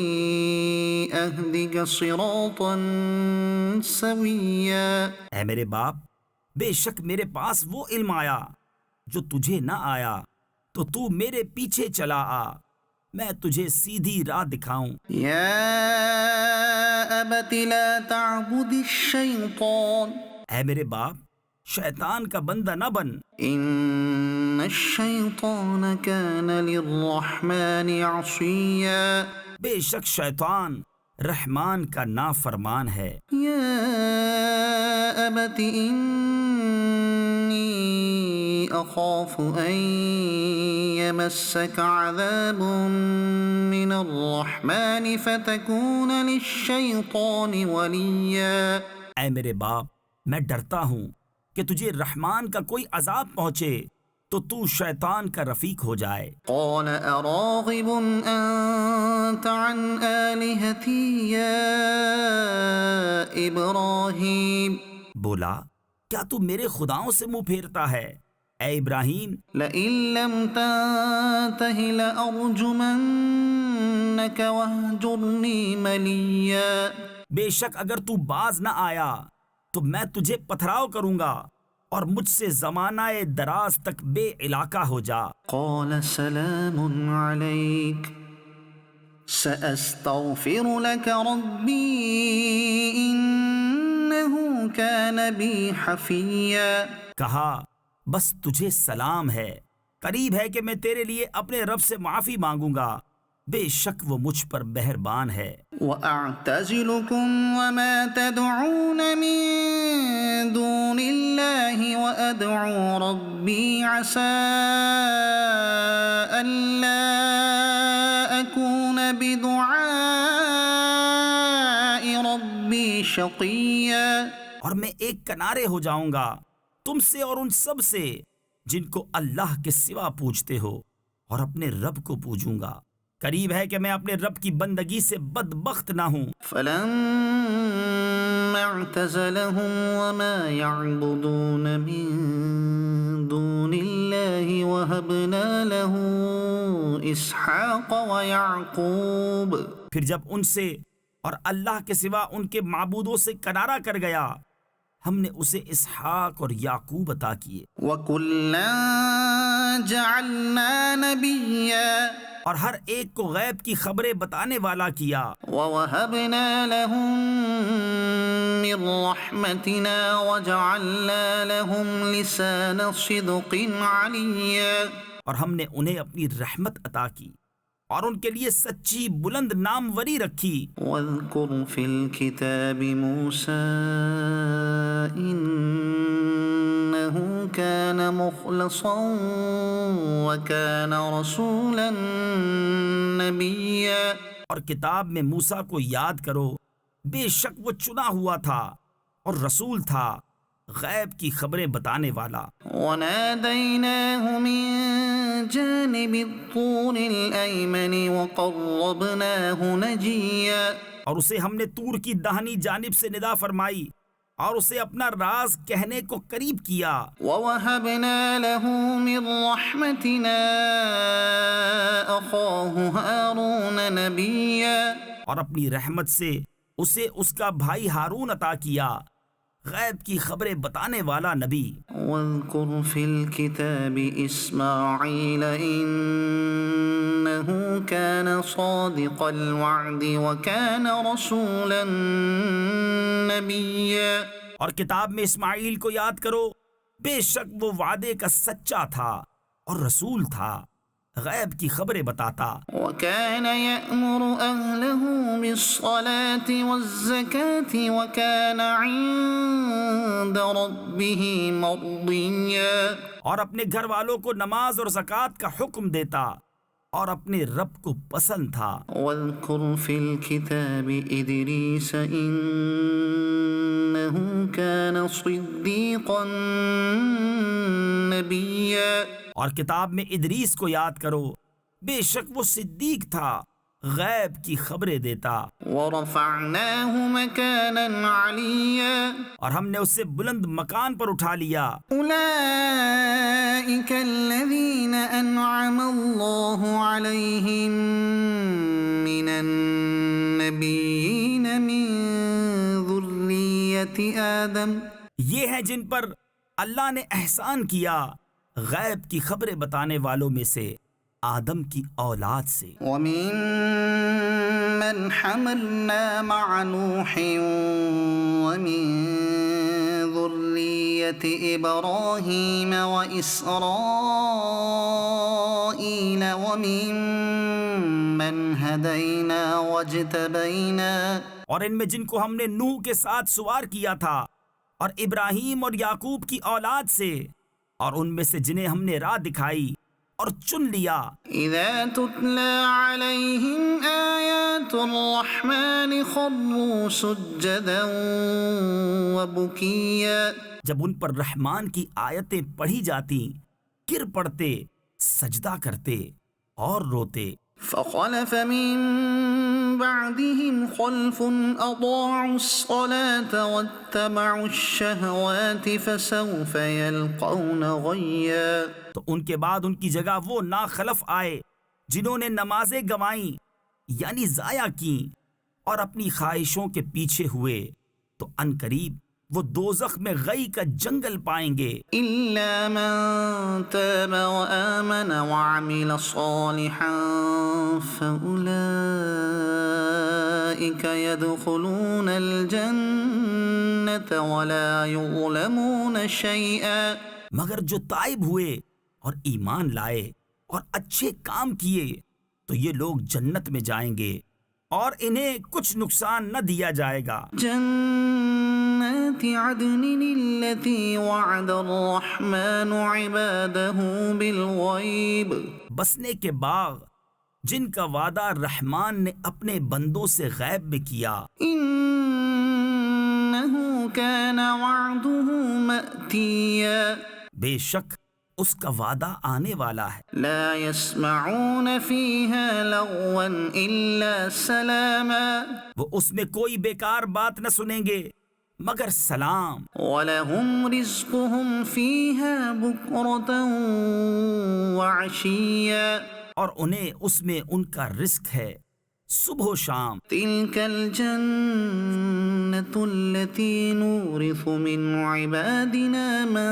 Speaker 1: أَهْدِكَ صِرَاطًا سَوِيًّا،
Speaker 2: اے میرے باپ بے شک میرے پاس وہ علم آیا جو تجھے نہ آیا، تو تو میرے پیچھے چلا آ، میں تجھے سیدھی راہ دکھاؤں۔
Speaker 1: يَا أَبَتِ لَا تَعْبُدِ الشَّيْطَانَ،
Speaker 2: اے میرے باپ شیطان کا بندہ نہ بن،
Speaker 1: إِنَّ الشَّيْطَانَ كَانَ لِلرَّحْمَنِ عَصِيًّا،
Speaker 2: بے شک شیطان رحمان کا نافرمان ہے۔
Speaker 1: يَا أَبَتِ إِنِّي أَخَافُ أَن يَمَسَّكَ عَذَابٌ مِّنَ الرَّحْمَنِ فَتَكُونَ لِلشَّيْطَانِ وَلِيًّا،
Speaker 2: اے میرے باپ میں ڈرتا ہوں کہ تجھے رحمان کا کوئی عذاب پہنچے تو تو شیطان کا رفیق ہو جائے۔
Speaker 1: قَالَ أَرَاغِبٌ أَنتَ عَنْ آلِهَتِي يَا إِبْرَاهِيمُ،
Speaker 2: بولا کیا تو میرے خداؤں سے منہ پھیرتا ہے؟ اے ابراہیم،
Speaker 1: لئن لم تنته لأرجمنك واهجرني مليا.
Speaker 2: بے شک اگر تو باز نہ آیا تو میں تجھے پتھراؤ کروں گا اور مجھ سے زمانہ دراز تک بے علاقہ ہو جا۔
Speaker 1: قال سلام عليك سأستغفر لك ربي إنه كان بي حفيا.
Speaker 2: کہا بس تجھے سلام ہے، قریب ہے کہ میں تیرے لیے اپنے رب سے معافی مانگوں گا، بے شک وہ مجھ پر مہربان ہے۔
Speaker 1: وأعتزلكم وما تدعون من دون الله وأدعو ربي عسى ألا أكون بدعاء ربي شقيا.
Speaker 2: اور میں ایک کنارے ہو جاؤں گا تم سے اور ان سب سے جن کو اللہ کے سوا پوجتے ہو، اور اپنے رب کو پوجوں گا، قریب ہے کہ میں اپنے رب کی بندگی سے بدبخت نہ ہوں۔
Speaker 1: فلما اعتزلهم وما يعبدون من دون الله وهبنا له اسحاق ويعقوب.
Speaker 2: پھر جب ان سے اور اللہ کے سوا ان کے معبودوں سے کنارہ کر گیا، ہم نے اسے اسحاق اور یعقوب عطا کیے۔
Speaker 1: وَكُلًّا جَعَلْنَا نَبِيًّا.
Speaker 2: اور ہر ایک کو غیب کی خبریں بتانے والا کیا۔
Speaker 1: وَوَهَبْنَا لَهُم مِّن رَّحْمَتِنَا وَجَعَلْنَا لَهُمْ لِسَانَ صِدْقٍ عَلِيًّا.
Speaker 2: اور ہم نے انہیں اپنی رحمت عطا کی اور ان کے لیے سچی بلند ناموری رکھی۔
Speaker 1: وَاذْكُرْ فِي الْكِتَابِ مُوسَىٰ إِنَّهُ كَانَ مُخْلَصًا وَكَانَ رَسُولًا نَبِيًّا.
Speaker 2: اور کتاب میں موسیٰ کو یاد کرو، بے شک وہ چنا ہوا تھا اور رسول تھا، غیب کی خبریں بتانے والا۔
Speaker 1: وَنَادَيْنَاهُ مِن جَانِبِ الطُّورِ الْأَيْمَنِ وَقَرَّبْنَاهُ نَجِيًّا.
Speaker 2: اور اسے ہم نے طور کی داہنی جانب سے ندا فرمائی اور اسے اپنا راز کہنے کو قریب کیا۔
Speaker 1: وَوَهَبْنَا لَهُ مِن رَّحْمَتِنَا أَخَاهُ هَارُونَ نَبِيًّا.
Speaker 2: اور اپنی رحمت سے اسے اس کا بھائی ہارون عطا کیا، غیب کی خبریں بتانے والا نبی۔
Speaker 1: وَاذْكُرْ فِي الْكِتَابِ إِسْمَاعِيلَ إِنَّهُ كَانَ صَادِقَ الْوَعْدِ وَكَانَ رَسُولًا نَبِيًّا.
Speaker 2: اور کتاب میں اسماعیل کو یاد کرو، بے شک وہ وعدے کا سچا تھا اور رسول تھا، غیب کی خبریں بتاتا۔
Speaker 1: وَكَانَ يَأْمُرُ أَهْلَهُ بِالصَّلَاةِ وَالزَّكَاةِ وَكَانَ عِندَ رَبِّهِ مَرْضِيًّا.
Speaker 2: اور اپنے گھر والوں کو نماز اور زکوٰۃ کا حکم دیتا اور اپنے رب کو پسند تھا۔
Speaker 1: وَاذْكُرْ فِي الْكِتَابِ إِدْرِيسَ إِنَّهُ كَانَ صِدِّيقًا نَبِيًّا.
Speaker 2: اور کتاب میں ادریس کو یاد کرو، بے شک وہ صدیق تھا، غیب کی خبریں دیتا۔
Speaker 1: وَرَفَعْنَاهُ مَكَانًا عَلِيًّا.
Speaker 2: اور ہم نے اسے بلند مکان پر اٹھا لیا۔
Speaker 1: أُولَئِكَ الَّذِينَ أَنْعَمَ اللَّهُ عَلَيْهِمْ مِنَ النَّبِيِّينَ مِن ذُرِّيَّةِ آدَمَ.
Speaker 2: یہ ہیں جن پر اللہ نے احسان کیا غیب کی خبریں بتانے والوں میں سے، آدم کی اولاد سے۔
Speaker 1: وَمِن مَّنْ حَمَلْنَا مَعَ نُوحٍ وَمِن ذُرِّيَّةِ إِبْرَاهِيمَ وَإِسْرَائِيلَ وَمِن مَّنْ هَدَيْنَا وَاجْتَبَيْنَا.
Speaker 2: اور ان میں جن کو ہم نے نوح کے ساتھ سوار کیا تھا، اور ابراہیم اور یعقوب کی اولاد سے، اور ان میں سے جنہیں ہم نے راہ دکھائی اور چن لیا۔
Speaker 1: اذا تتلى عليهم آيات الرحمن خروا سجدا وبكيا.
Speaker 2: جب ان پر رحمان کی آیتیں پڑھی جاتی، گر پڑتے، سجدہ کرتے اور روتے۔
Speaker 1: فخلف من بعدهم خلف أضاعوا الصلاة واتبعوا الشهوات فسوف يلقون غيا.
Speaker 2: تو ان کے بعد ان کی جگہ وہ ناخلف آئے جنہوں نے نمازیں گنوائیں یعنی ضائع کیں اور اپنی خواہشوں کے پیچھے ہوئے، تو ان قریب وہ دوزخ میں غی کا جنگل پائیں گے.
Speaker 1: إلا من تاب وآمن وعمل صالحا فأولئك يدخلون الجنة ولا يظلمون شيئا.
Speaker 2: مگر جو تائب ہوئے اور ایمان لائے اور اچھے کام کیے تو یہ لوگ جنت میں جائیں گے اور انہیں کچھ نقصان نہ دیا جائے گا.
Speaker 1: جنات عدن التي وعد الرحمن عباده بالغيب.
Speaker 2: بسنے کے باغ جن کا وعدہ رحمان نے اپنے بندوں سے غیب میں کیا.
Speaker 1: إنه كان وعده مأتيا.
Speaker 2: بے شک اس کا وعدہ آنے والا ہے.
Speaker 1: لا يسمعون فيها لغوا إلا سلاما.
Speaker 2: وہ اس میں کوئی بیکار بات نہ سنیں گے مگر سلام.
Speaker 1: ولهم رزقهم فيها بكرة وعشيا.
Speaker 2: اور انہیں اس میں ان کا رزق ہے صبح و شام.
Speaker 1: تلك الجنة التي نورث من عبادنا من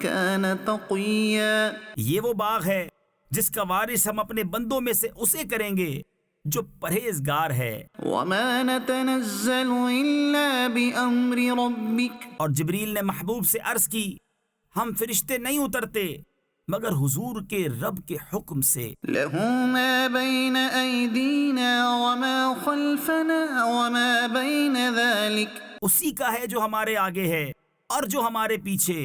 Speaker 1: كان تقيا.
Speaker 2: یہ وہ باغ ہے جس کا وارث ہم اپنے بندوں میں سے اسے کریں گے جو پرہیزگار ہے.
Speaker 1: وما نتنزل إلا بأمر ربك.
Speaker 2: اور جبریل نے محبوب سے عرض کی ہم فرشتے نہیں اترتے مگر حضور کے رب کے حکم سے.
Speaker 1: له ما بين أيدينا وما خلفنا وما بين ذلك.
Speaker 2: اسی کا ہے جو ہمارے آگے ہے اور جو ہمارے پیچھے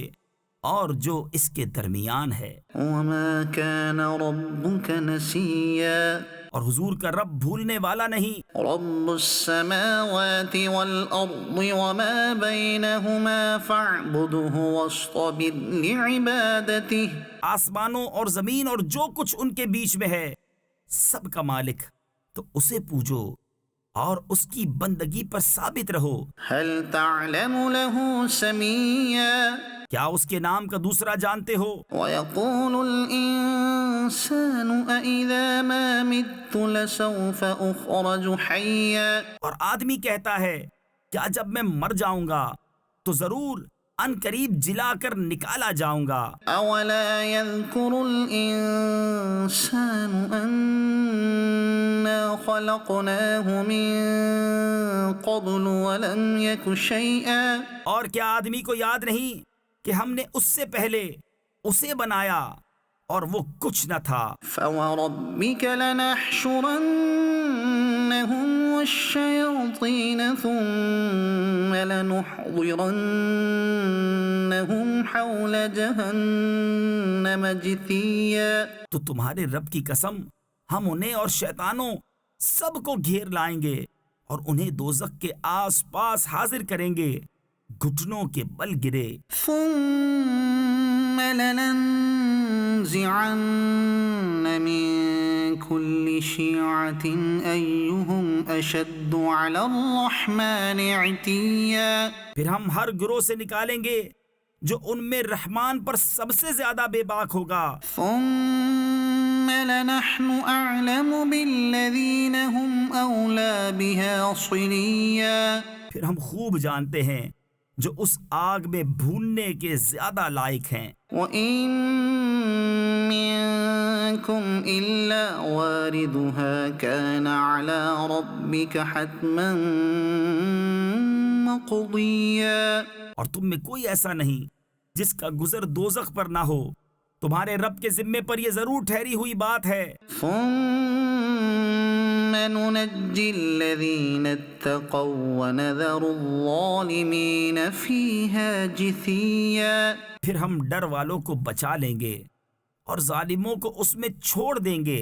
Speaker 2: اور جو اس کے درمیان ہے.
Speaker 1: وما كان ربك نسيا.
Speaker 2: اور حضور کا رب بھولنے والا نہیں.
Speaker 1: رب السماوات والأرض وما بينهما فاعبده واصطبر لعبادته.
Speaker 2: آسمانوں اور زمین اور جو کچھ ان کے بیچ میں ہے سب کا مالک، تو اسے پوجو اور اس کی بندگی پر ثابت رہو.
Speaker 1: هل تعلم له سميا.
Speaker 2: کیا اس کے نام کا دوسرا جانتے ہو؟
Speaker 1: ويقول الإنسان أإذا ما مت لسوف أخرج حيا.
Speaker 2: اور آدمی کہتا ہے کیا جب میں مر جاؤں گا تو ضرور ان قریب جلا کر نکالا جاؤں گا.
Speaker 1: أولا يذكر الإنسان أنا خلقناه من قبل ولم يك شيئا.
Speaker 2: اور کیا آدمی کو یاد نہیں کہ ہم نے اس سے پہلے اسے بنایا اور وہ کچھ نہ تھا.
Speaker 1: فوربك لنحشرنهم والشياطين ثم لنحضرنهم حول جهنم جثيا.
Speaker 2: تو تمہارے رب کی قسم ہم انہیں اور شیطانوں سب کو گھیر لائیں گے اور انہیں دوزخ کے آس پاس حاضر کریں گے گھٹنوں کے بل گرے.
Speaker 1: ثم لننزعن من كل شيعة أيهم أشد على الرحمن عتيا.
Speaker 2: پھر ہم ہر گروہ سے نکالیں گے جو ان میں رحمان پر سب سے زیادہ بے باک ہوگا.
Speaker 1: ثم لنحن أعلم بالذين هم أولى بها صليا.
Speaker 2: پھر ہم خوب جانتے ہیں جو اس آگ میں بھوننے کے زیادہ لائق ہیں.
Speaker 1: وَإِن مِّنكُمْ إِلَّا وَارِدُهَا كَانَ عَلَى رَبِّكَ حَتْمًا مَّقْضِيًّا.
Speaker 2: اور تم میں کوئی ایسا نہیں جس کا گزر دوزخ پر نہ ہو، تمہارے رب کے ذمے پر یہ ضرور ٹھہری ہوئی بات ہے.
Speaker 1: ثُمَّ نُنَجِّي الَّذِينَ اتَّقَوْا وَنَذَرُ الظَّالِمِينَ فِيهَا جِثِيًّا.
Speaker 2: پھر ہم ڈر والوں کو بچا لیں گے اور ظالموں کو اس میں چھوڑ دیں گے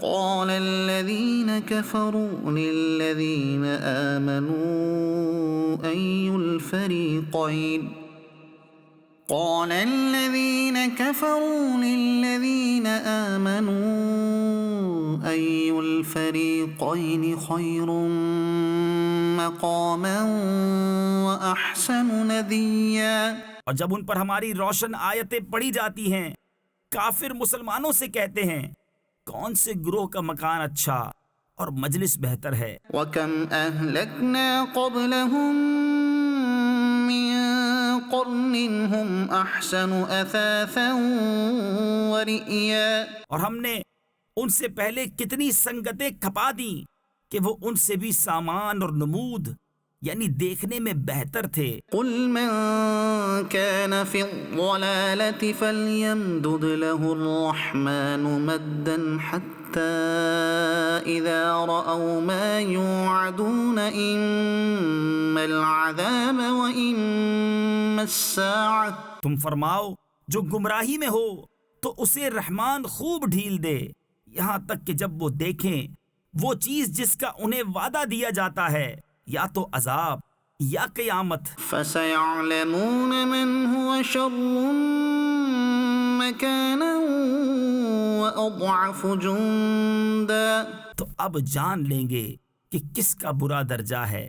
Speaker 1: قَالَ الَّذِينَ كَفَرُوا لِلَّذِينَ آمَنُوا أَيُّ الْفَرِيقَيْنِ خَيْرٌ مَقَامًا وَأَحْسَنُ نَدِيًّا۔
Speaker 2: اور جب ان پر ہماری روشن آیتیں پڑھی جاتی ہیں، کافر مسلمانوں سے کہتے ہیں کون سے گروہ کا مکان اچھا اور مجلس بہتر ہے۔
Speaker 1: وَكَمْ أَهْلَكْنَا قَبْلَهُمْ مِنْ قَرْنٍ هُمْ أَحْسَنُ أَثَاثًا وَرِئْيًا۔
Speaker 2: اور ہم نے ان سے پہلے کتنی سنگتیں کھپا دیں کہ وہ ان سے بھی سامان اور نمود یعنی دیکھنے میں بہتر تھے۔
Speaker 1: قُلْ مَنْ كَانَ فِي الضَّلَالَةِ فَلْيَمْدُدْ لَهُ الرَّحْمَنُ مَدًّا حَتَّى إِذَا رَأَوْا مَا يُوعَدُونَ إِمَّا الْعَذَابَ وَإِمَّا السَّاعَةَ۔
Speaker 2: تم فرماؤ جو گمراہی میں ہو تو اسے رحمان خوب ڈھیل دے یہاں تک کہ جب وہ دیکھیں وہ چیز جس کا انہیں وعدہ دیا جاتا ہے، یا تو عذاب یا قیامت۔
Speaker 1: فَسَيَعْلَمُونَ مَنْ هُوَ شَرٌّ مَكَانًا وَأَضْعَفُ جُنْدًا۔
Speaker 2: تو اب جان لیں گے کہ کس کا برا درجہ ہے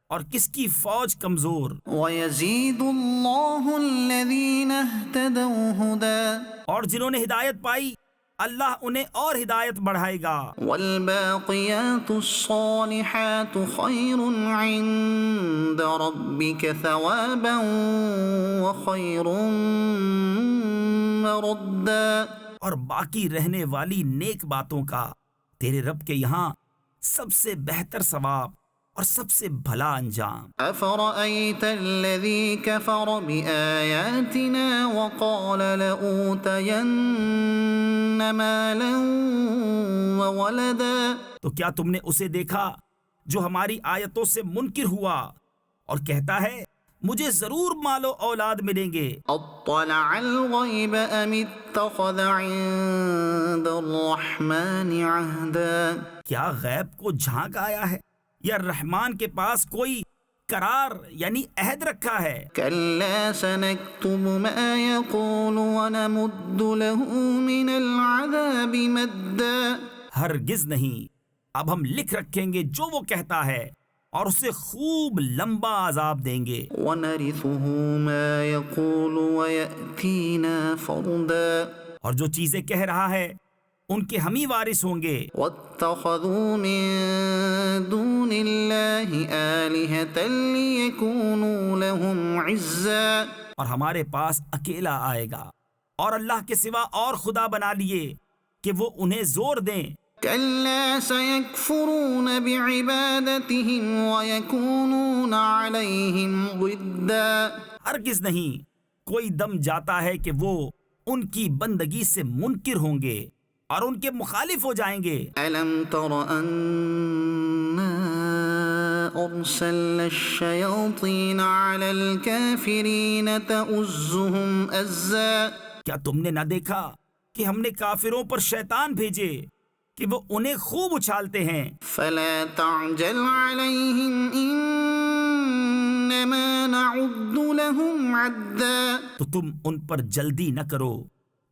Speaker 2: اور کس کی فوج کمزور۔
Speaker 1: وَيَزِيدُ اللَّهُ الَّذِينَ اهْتَدَوْا هُدًى۔
Speaker 2: اور جنہوں نے ہدایت پائی اللہ انہیں اور ہدایت بڑھائے گا۔
Speaker 1: وَالْبَاقِيَاتُ الصَّالِحَاتُ خَيْرٌ عِندَ رَبِّكَ ثَوَابًا وَخَيْرٌ مَّرَدًّا۔
Speaker 2: اور باقی رہنے والی نیک باتوں کا تیرے رب کے یہاں سب سے بہتر ثواب اور سب سے بھلا انجام۔
Speaker 1: أَفَرَأَيْتَ الَّذِي كَفَرَ بِآيَاتِنَا وَقَالَ لَأُوتَيَنَّ مَالًا وَوَلَدًا۔
Speaker 2: تو کیا تم نے اسے دیکھا جو ہماری آیتوں سے منکر ہوا اور کہتا ہے مجھے ضرور مال و اولاد ملیں گے۔
Speaker 1: اطلع الغیب ام اتخذ عند الرحمن عہدا۔
Speaker 2: کیا غیب کو جھانک آیا ہے یا رحمان کے پاس کوئی قرار یعنی عہد رکھا ہے؟
Speaker 1: کلا سنکتب ما یقول ونمد له من العذاب مدا۔
Speaker 2: ہرگز نہیں، اب ہم لکھ رکھیں گے جو وہ کہتا ہے اور اسے خوب لمبا عذاب دیں گے۔
Speaker 1: وَنَرِثُهُ مَا يَقُولُ وَيَأْتِينَا فَرْدًا۔
Speaker 2: اور جو چیزیں کہہ رہا ہے ان کے ہم ہی وارث ہوں گے۔
Speaker 1: وَاتَّخَذُوا مِن دُونِ اللَّهِ آلِهَةً لِيَكُونُوا لَهُمْ عِزًّا۔
Speaker 2: اور ہمارے پاس اکیلا آئے گا اور اللہ کے سوا اور خدا بنا لیے کہ وہ انہیں زور دیں۔
Speaker 1: كلا سيكفرون بعبادتهم ويكونون عليهم ضدا۔
Speaker 2: ہرگز نہیں، کوئی دم جاتا ہے کہ وہ ان کی بندگی سے منکر ہوں گے اور ان کے مخالف ہو جائیں گے۔
Speaker 1: ألم تر أنا أرسلنا الشياطين على الكافرين تؤزهم أزا۔
Speaker 2: کیا تم نے نہ دیکھا کہ ہم نے کافروں پر شیطان بھیجے کہ وہ انہیں خوب اچھالتے ہیں؟
Speaker 1: فلا تعجل عليهم إنما نعد لهم عدا۔
Speaker 2: تو تم ان پر جلدی نہ کرو،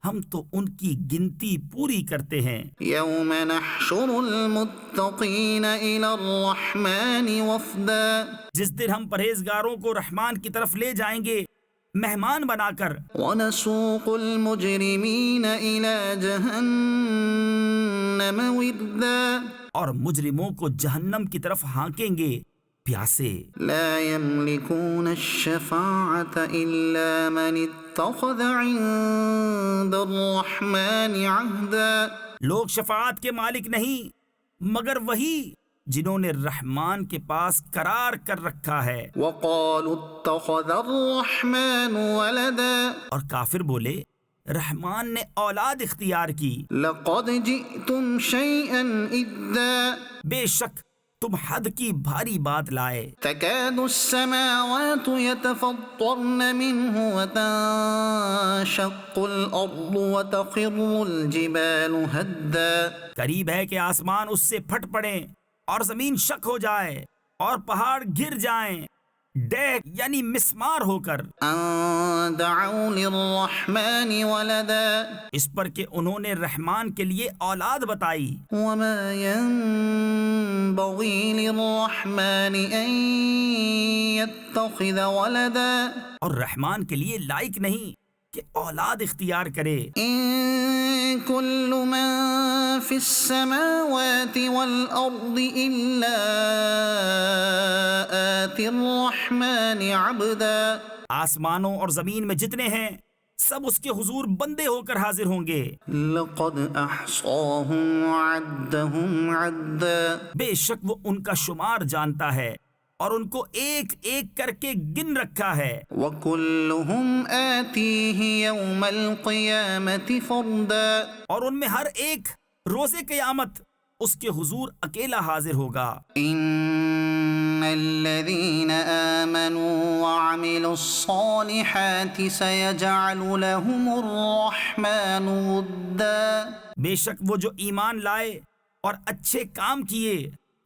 Speaker 2: ہم تو ان کی گنتی پوری کرتے ہیں۔
Speaker 1: يوم نحشر المتقين إلى الرحمن وفدا۔
Speaker 2: جس دن ہم پرہیزگاروں کو رحمان کی طرف لے جائیں گے مہمان بنا کر۔
Speaker 1: ونسوق المجرمين إلى جهنم وردا۔
Speaker 2: اور مجرموں کو جہنم کی طرف ہانکیں گے پیاسے۔
Speaker 1: لا يملكون الشفاعة إلا من اتخذ عند الرحمن عهدا۔
Speaker 2: لوگ شفاعت کے مالک نہیں مگر وہی جنہوں نے رحمان کے پاس قرار کر رکھا ہے۔
Speaker 1: وقالوا اتخذ الرحمن ولدا۔
Speaker 2: اور کافر بولے رحمان نے اولاد اختیار کی۔
Speaker 1: لقد جئتم شيئا إدا۔
Speaker 2: بے شک تم حد کی بھاری بات لائے۔
Speaker 1: تكاد السماوات يتفطرن منه وتنشق الأرض وتخر الجبال هدا
Speaker 2: قریب ہے کہ آسمان اس سے پھٹ پڑیں اور زمین شک ہو جائے اور پہاڑ گر جائیں ڈیک یعنی مسمار ہو کر،
Speaker 1: أن دعوا للرحمن ولدا
Speaker 2: اس پر کہ انہوں نے رحمان کے لیے اولاد بتائی۔
Speaker 1: وما ينبغي للرحمن أن يتخذ ولدا
Speaker 2: اور رحمان کے لیے لائق نہیں کہ اولاد اختیار کرے۔
Speaker 1: إن كل من في السماوات والأرض إلا آتي الرحمن عبدا
Speaker 2: آسمانوں اور زمین میں جتنے ہیں سب اس کے حضور بندے ہو کر حاضر ہوں گے۔
Speaker 1: لقد أحصاهم وعدهم عدا
Speaker 2: بے شک وہ ان کا شمار جانتا ہے اور ان کو ایک ایک کر کے گن رکھا ہے۔
Speaker 1: وكلهم آتيه يوم القيامة فردا
Speaker 2: اور ان میں ہر ایک روز قیامت اس کے حضور اکیلا حاضر ہوگا۔
Speaker 1: إن الذين آمنوا وعملوا الصالحات سيجعل لهم الرحمن ودا
Speaker 2: بے شک وہ جو ایمان لائے اور اچھے کام کیے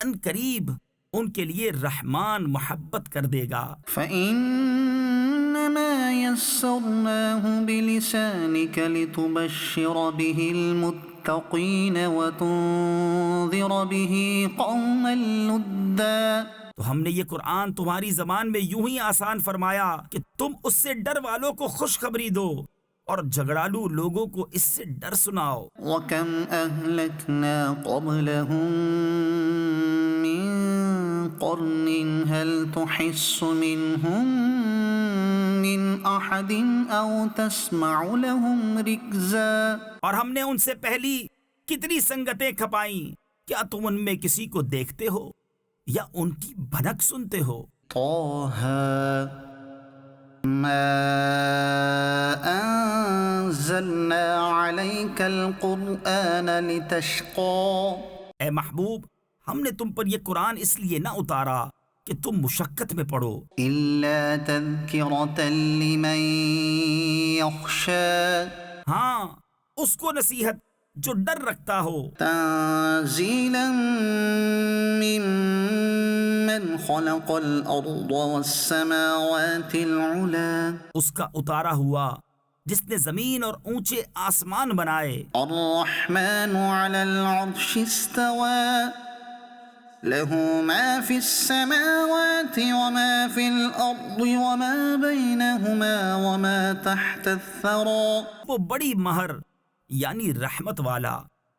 Speaker 2: ان قریب ان کے لیے رحمان محبت کر دے گا۔
Speaker 1: فإنما يسرناه بلسانك لتبشر به المتقين وتنذر به قوما لدا
Speaker 2: تو ہم نے یہ قرآن تمہاری زبان میں یوں ہی آسان فرمایا کہ تم اس سے ڈر والوں کو خوشخبری دو اور جھگڑالو لوگوں کو اس سے ڈر سناؤ۔
Speaker 1: وكم أهلكنا قبلهم من قرن هل تحس منهم من أحد أو تسمع لهم ركزا
Speaker 2: اور ہم نے ان سے پہلی کتنی سنگتیں کھپائیں، کیا تم ان میں کسی کو دیکھتے ہو یا ان کی بھنک سنتے ہو؟
Speaker 1: طه ما أنزلنا عليك القرآن لتشقى
Speaker 2: اے محبوب ہم نے تم پر یہ قرآن اس لیے نہ اتارا کہ تم مشقت میں پڑو،
Speaker 1: إلا تذكرة لمن يخشى
Speaker 2: ہاں اس کو نصیحت جو ڈر رکھتا ہو،
Speaker 1: تنزيلا ممن خلق الأرض والسماوات العلى
Speaker 2: اس کا اتارا ہوا جس نے زمین اور اونچے آسمان بنائے۔
Speaker 1: الرحمن على العرش استوى له ما في السماوات وما في الأرض وما بينهما وما تحت الثرى
Speaker 2: وہ بڑی مہر یعنی رحمت والا،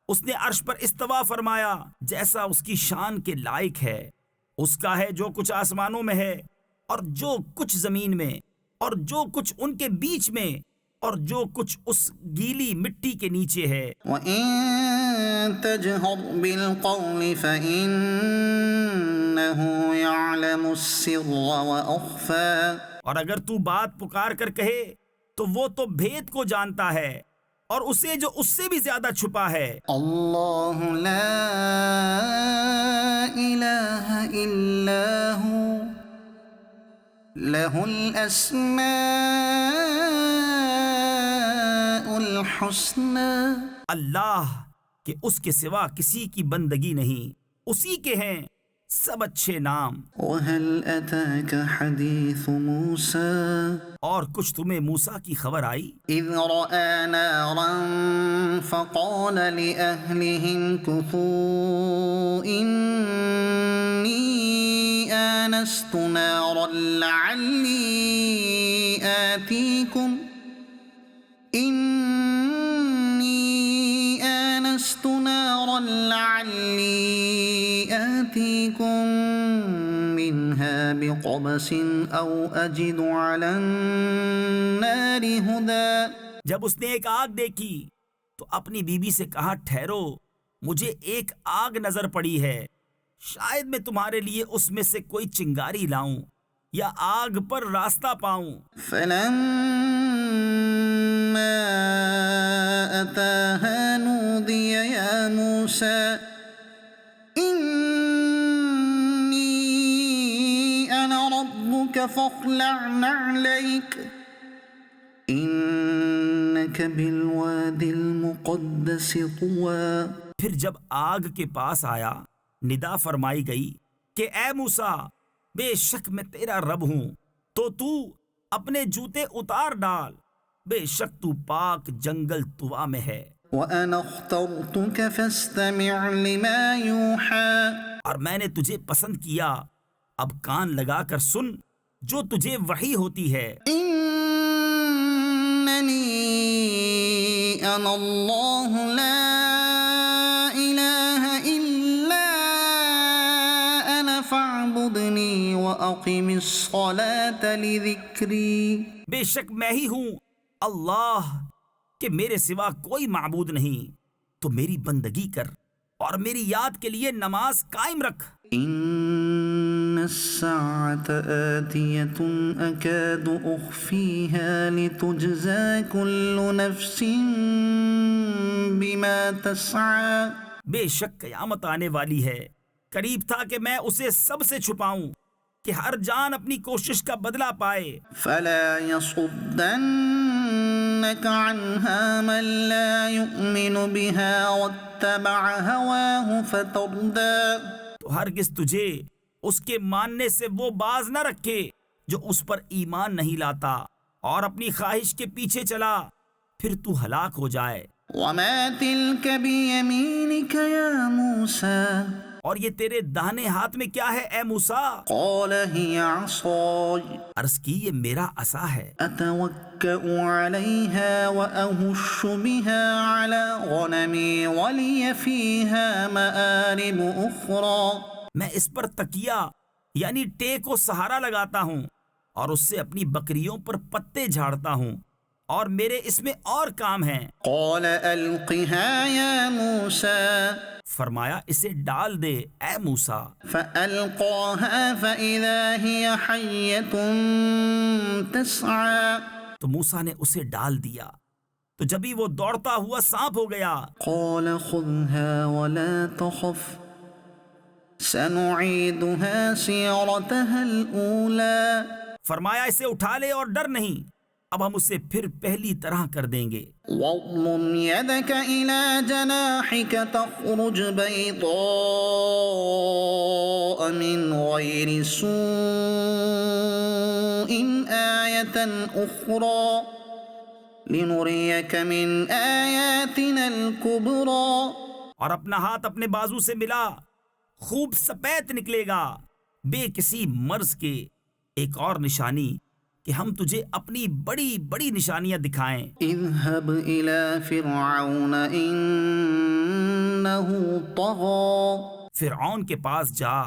Speaker 2: اس نے عرش پر استوا فرمایا جیسا اس کی شان کے لائق ہے۔ اس کا ہے جو کچھ آسمانوں میں ہے اور جو کچھ زمین میں اور جو کچھ ان کے بیچ میں اور جو کچھ اس گیلی مٹی کے نیچے ہے۔
Speaker 1: وإن تجهر بالقول فإنه يعلم السر وأخفى
Speaker 2: اور اگر تو بات پکار کر کہے تو وہ تو بھید کو جانتا ہے اور اسے جو اس سے بھی زیادہ چھپا ہے۔
Speaker 1: الله لا إله إلا هو له الأسماء الحسنى
Speaker 2: اللہ کہ اس کے سوا کسی کی بندگی نہیں، اسی کے ہیں سب اچھے نام۔
Speaker 1: وهل أتاك حديث موسى
Speaker 2: اور کچھ تمہیں موسیٰ کی خبر آئی؟
Speaker 1: إذ رأى نارا فقال لأهلهم كثوا إني آنست نارا لعلي آتيكم منها بقبس أو أجد على النار هدى
Speaker 2: جب اس نے ایک آگ دیکھی تو اپنی بیوی سے کہا ٹھہرو، مجھے ایک آگ نظر پڑی ہے، شاید میں تمہارے لیے اس میں سے کوئی چنگاری لاؤں یا آگ پر راستہ پاؤں۔
Speaker 1: فلما أتاها نودي يا موسى إني خذوك فاخلع نعليك إنك بالواد المقدس طوى.
Speaker 2: پھر جب آگ کے پاس آیا ندا فرمائی گئی کہ اے موسیٰ بے شک میں تیرا رب ہوں تو اپنے جوتے اتار ڈال، بے شک تو پاک جنگل طوا میں ہے.
Speaker 1: وأنا اخترتك فاستمع لما يوحى.
Speaker 2: اور میں نے تجھے پسند کیا، اب کان لگا کر سن جو تجھے وحی ہوتی ہے.
Speaker 1: إنني أنا الله لا إله إلا أنا فاعبدني وأقم الصلاة لذكري.
Speaker 2: بے شک میں ہی ہوں اللہ کہ میرے سوا کوئی معبود نہیں، تو میری بندگی کر اور میری یاد کے لیے نماز قائم رکھ.
Speaker 1: إن الساعة آتية أكاد أخفيها لتجزى كل نفس بما تسعى.
Speaker 2: بے شک قیامت آنے والی ہے، قریب تھا کہ میں اسے سب سے چھپاؤں کہ ہر جان اپنی کوشش کا بدلہ پائے.
Speaker 1: فلا يصدنك عنها من لا يؤمن بها واتبع هواه فتردى.
Speaker 2: تو ہرگز تجھے اس کے ماننے سے وہ باز نہ رکھے جو اس پر ایمان نہیں لاتا اور اپنی خواہش کے پیچھے چلا، پھر تو ہلاک ہو جائے.
Speaker 1: وما تلك بيمينك يا موسى.
Speaker 2: اور یہ تیرے داہنے ہاتھ میں کیا ہے اے موسیٰ؟
Speaker 1: قال هي عصاي
Speaker 2: عرض کی یہ میرا عصا ہے،
Speaker 1: أتوكأ عليها وأهش بها على غنمي ولي فيها مآرب أخرى.
Speaker 2: میں اس پر تکیہ یعنی ٹیک کو سہارا لگاتا ہوں اور اس سے اپنی بکریوں پر پتے جھاڑتا ہوں، اور میرے اس میں اور کام ہیں.
Speaker 1: قال ألقها يا موسى.
Speaker 2: فرمایا اسے ڈال دے اے موسیٰ.
Speaker 1: فألقاها فإذا هي حية تسعى.
Speaker 2: تو موسیٰ نے اسے ڈال دیا تو جبھی وہ دوڑتا ہوا سانپ ہو گیا.
Speaker 1: قال خذها ولا تخف سنعيدها سيرتها الأولى.
Speaker 2: فرمایا اسے اٹھا لے اور ڈر نہیں، اب ہم اسے پھر پہلی طرح کر دیں گے.
Speaker 1: واضمم يدك إلى جناحك تخرج بيضاء من غير سوء آية أخرى لنريك من آياتنا الكبرى.
Speaker 2: اور اپنا ہاتھ اپنے بازو سے ملا، خوب سپید نکلے گا بے کسی مرض کے، ایک اور نشانی کہ ہم تجھے اپنی بڑی بڑی نشانیاں دکھائیں.
Speaker 1: اذهب إلى فرعون إنه طغى.
Speaker 2: فرعون کے پاس جا،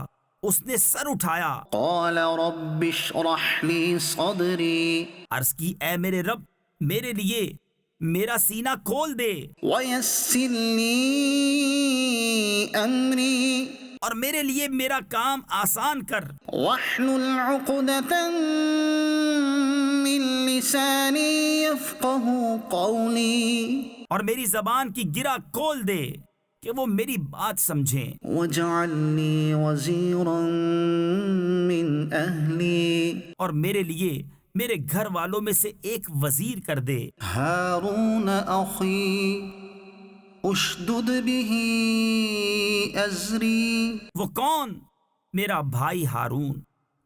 Speaker 2: اس نے سر اٹھایا.
Speaker 1: قال رب اشرح لي صدري.
Speaker 2: عرض کی اے میرے رب میرے لیے میرا سینہ کھول دے
Speaker 1: ويسر لي أمري.
Speaker 2: اور میرے لیے میرا کام آسان کر.
Speaker 1: واحلل عقدة من لساني يفقهوا قولي.
Speaker 2: اور میری زبان کی گرہ کھول دے کہ وہ میری بات سمجھیں.
Speaker 1: واجعل لي وزيرا من أهلي.
Speaker 2: اور میرے لیے میرے گھر والوں میں سے ایک وزیر کر دے.
Speaker 1: هارون أخي اشدد به أزري.
Speaker 2: وہ کون؟ میرا بھائی ہارون،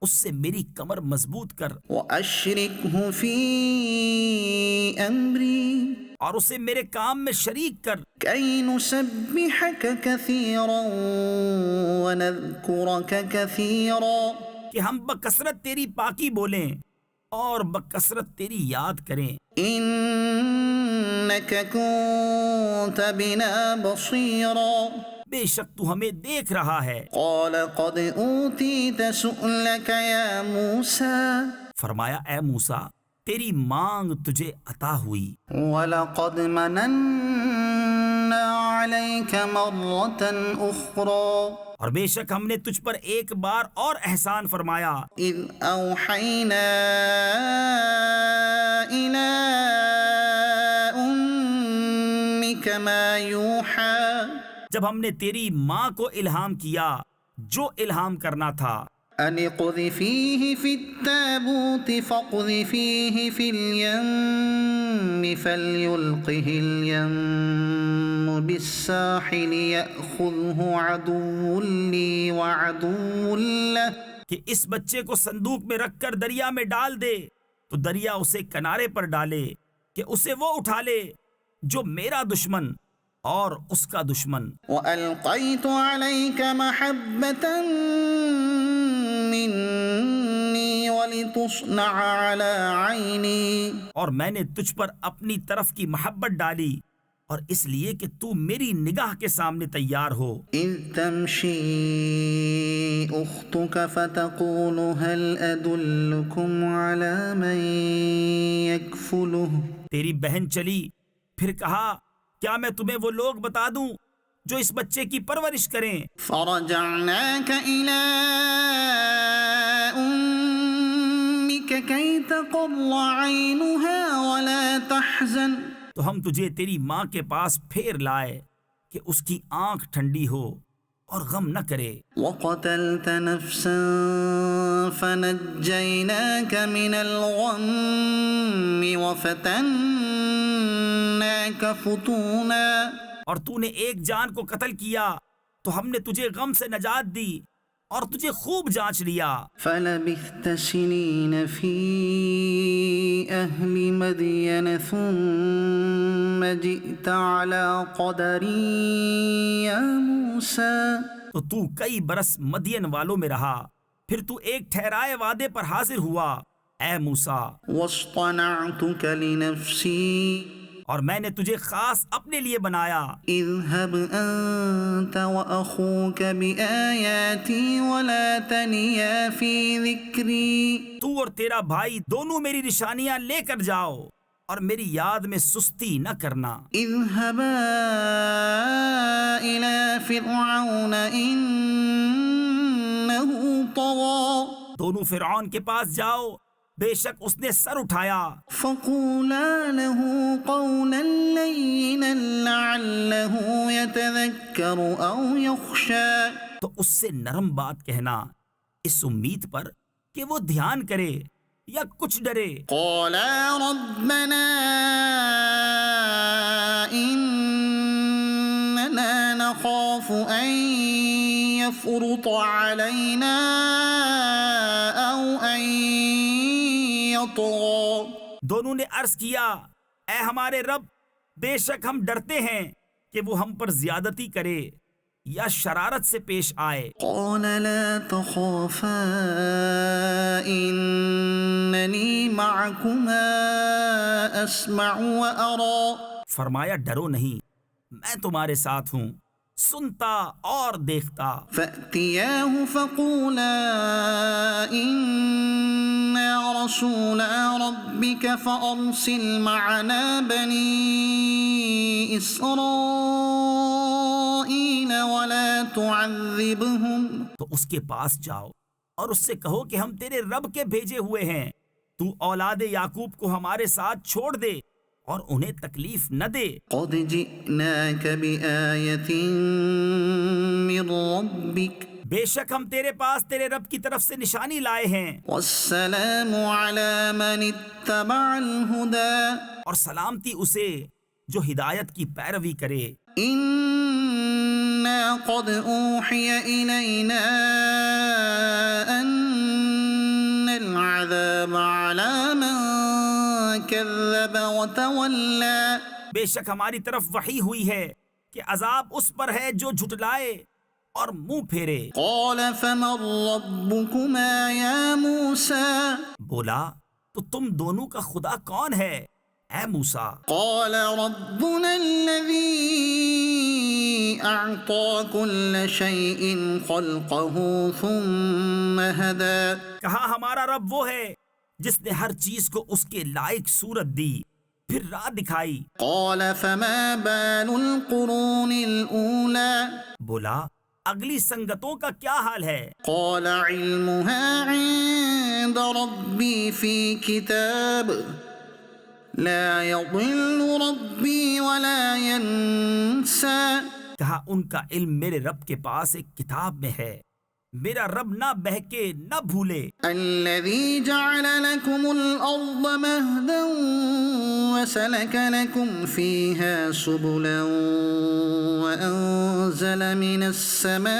Speaker 2: اس سے میری کمر مضبوط کر
Speaker 1: وأشركه في أمري.
Speaker 2: اور اسے میرے کام میں شریک کر.
Speaker 1: كي نسبحك كثيرا ونذكرك كثيرا.
Speaker 2: کہ ہم بکثرت تیری پاکی بولیں اور بکثرت تیری یاد کریں.
Speaker 1: إنك كنت بنا بصيرا.
Speaker 2: بے شک تو ہمیں دیکھ رہا ہے.
Speaker 1: قال قد أوتيت سؤلك يا موسى.
Speaker 2: فرمایا اے موسیٰ تیری مانگ تجھے عطا ہوئی.
Speaker 1: ولقد مننا عليك مرة أخرى.
Speaker 2: اور بے شک ہم نے تجھ پر ایک بار اور احسان فرمایا.
Speaker 1: إذ أوحينا إلى أمك ما يوحى.
Speaker 2: جب ہم نے تیری ماں کو الہام کیا جو الہام کرنا تھا.
Speaker 1: أن اقذفيه في التابوت فاقذفيه في اليم فليلقه اليم بالساحل يأخذه عدو لي وعدو له
Speaker 2: کہ اس بچے کو صندوق میں رکھ کر دریا میں ڈال دے تو دریا اسے کنارے پر ڈالے کہ اسے وہ اٹھا لے جو میرا دشمن اور اس کا دشمن.
Speaker 1: وألقيت عليك محبة مني ولتصنع على عيني
Speaker 2: اور میں نے تجھ پر اپنی طرف کی محبت ڈالی اور اس لیے کہ تو میری نگاہ کے سامنے تیار ہو.
Speaker 1: إذ تمشي أختك فتقول هل أدلكم على من يكفله
Speaker 2: تیری بہن چلی پھر کہا کیا میں تمہیں وہ لوگ بتا دوں جو اس بچے کی پرورش کریں.
Speaker 1: فرجعناك إلى أمك كي تقر عينها ولا تحزن
Speaker 2: تو ہم تجھے تیری ماں کے پاس پھیر لائے کہ اس کی آنکھ ٹھنڈی ہو اور غم نہ کرے.
Speaker 1: وقتلت نفسا فنجيناك من الغم وفتناك فتونا
Speaker 2: اور تو نے ایک جان کو قتل کیا تو ہم نے تجھے غم سے نجات دی اور تجھے خوب جانچ لیا.
Speaker 1: فلبثت سنين في أهل مدين ثم جئت على قدر يا موسى
Speaker 2: تو کئی برس مدین والوں میں رہا پھر تو ایک ٹھہرائے وعدے پر حاضر ہوا اے موسیٰ.
Speaker 1: واصطنعتك لنفسي
Speaker 2: اور میں نے تجھے خاص اپنے لیے بنایا.
Speaker 1: اذهب أنت وأخوك بآياتي ولا تنيا في ذكري
Speaker 2: تو اور تیرا بھائی دونوں میری نشانیاں لے کر جاؤ اور میری یاد میں سستی نہ کرنا.
Speaker 1: اذهبا إلى فرعون إنه طغى
Speaker 2: دونوں فرعون کے پاس جاؤ بے شک اس نے سر اٹھایا.
Speaker 1: فقولا له قولا لينا لعله يتذكر أو يخشى
Speaker 2: تو اس سے نرم بات کہنا اس امید پر کہ وہ دھیان کرے یا کچھ ڈرے.
Speaker 1: قالا ربنا إننا نخاف أن يفرط علينا أو أن يطغى
Speaker 2: دونوں نے عرض کیا اے ہمارے رب بے شک ہم ڈرتے ہیں کہ وہ ہم پر زیادتی کرے یا شرارت سے پیش آئے.
Speaker 1: قال لا تخافا إنني معكما أسمع وأرى
Speaker 2: فرمایا ڈرو نہیں میں تمہارے ساتھ ہوں سنتا اور دیکھتا.
Speaker 1: فأتياه فقولا إنا رسولا ربك فأرسل معنا بني إسرائيل ولا تعذبهم
Speaker 2: تو اس کے پاس جاؤ اور اس سے کہو کہ ہم تیرے رب کے بھیجے ہوئے ہیں تو اولاد یعقوب کو ہمارے ساتھ چھوڑ دے اور انہیں تکلیف نہ دے.
Speaker 1: قد جئناك بآية من ربك
Speaker 2: بے شک ہم تیرے پاس تیرے رب کی طرف سے نشانی لائے ہیں
Speaker 1: والسلام على من اتبع الهدى
Speaker 2: اور سلامتی اسے جو ہدایت کی پیروی کرے.
Speaker 1: إنا قد أوحي إلينا أن العذاب على من كذب وتولى
Speaker 2: بے شک ہماری طرف وحی ہوئی ہے کہ عذاب اس پر ہے جو جھٹلائے اور منہ پھیرے.
Speaker 1: قال فمن ربكما يا موسى
Speaker 2: بولا تو تم دونوں کا خدا کون ہے اے موسیٰ؟
Speaker 1: قال ربنا الذي أعطى كل شيء خلقه ثم هدى
Speaker 2: کہا ہمارا رب وہ ہے جس نے ہر چیز کو اس کے لائق صورت دی پھر راہ دکھائی.
Speaker 1: قال فما بال القرون الأولى
Speaker 2: بولا اگلی سنگتوں کا کیا حال ہے؟
Speaker 1: قال علمها عند ربي في كتاب لا يضل ربي ولا ينسى
Speaker 2: کہا ان کا علم میرے رب کے پاس ایک کتاب میں ہے میرا رب نہ بہکے نہ بھولے.
Speaker 1: الذي جعل لكم الأرض مهدا وسلك لكم فيها سبلا وأنزل من السماء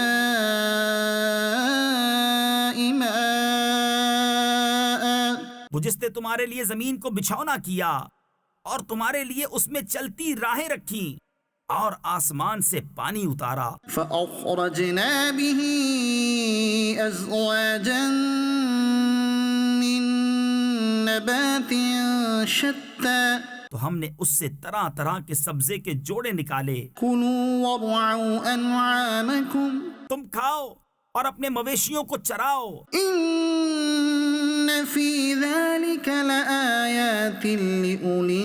Speaker 1: ماء.
Speaker 2: وہ جس نے تمہارے لیے زمین کو بچھونا کیا اور تمہارے لیے اس میں چلتی راہیں رکھی اور آسمان سے پانی اتارا.
Speaker 1: فأخرجنا به أزواجا من نبات شتى
Speaker 2: تو ہم نے اس سے طرح طرح کے سبزے کے جوڑے نکالے.
Speaker 1: كلوا وارعوا أنعامكم
Speaker 2: تم کھاؤ اور اپنے مویشیوں کو چراؤ.
Speaker 1: إن في ذلك لآيات لأولي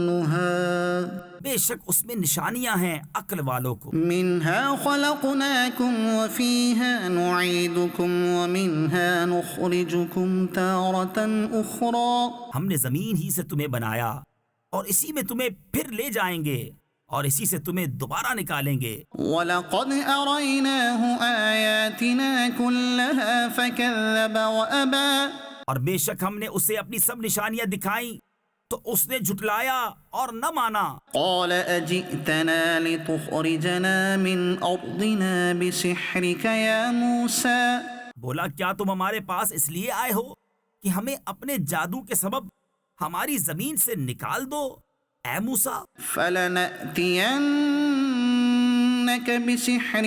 Speaker 1: النهى.
Speaker 2: بے شک اس میں نشانیاں ہیں عقل والوں کو.
Speaker 1: منها خلقناكم وفيها نعيدكم ومنها نخرجكم تارة أخرى.
Speaker 2: ہم نے زمین ہی سے تمہیں بنایا اور اسی میں تمہیں پھر لے جائیں گے اور اسی سے تمہیں دوبارہ نکالیں گے.
Speaker 1: وَلَقَدْ أَرَيْنَاهُ آيَاتِنَا كُلَّهَا فَكَذَّبَ وَأَبَى.
Speaker 2: اور بے شک ہم نے اسے اپنی سب نشانیاں دکھائیں تو اس نے جھٹلایا اور نہ مانا.
Speaker 1: قَالَ أَجِئْتَنَا لِتُخْرِجَنَا مِنْ أَرْضِنَا بِسِحْرِكَ يَا مُوسَى.
Speaker 2: بولا کیا تم ہمارے پاس اس لیے آئے ہو کہ ہمیں اپنے جادو کے سبب ہماری زمین سے نکال دو اے موسیٰ؟
Speaker 1: فَلَنَأْتِيَنَّكَ بِسِحْرٍ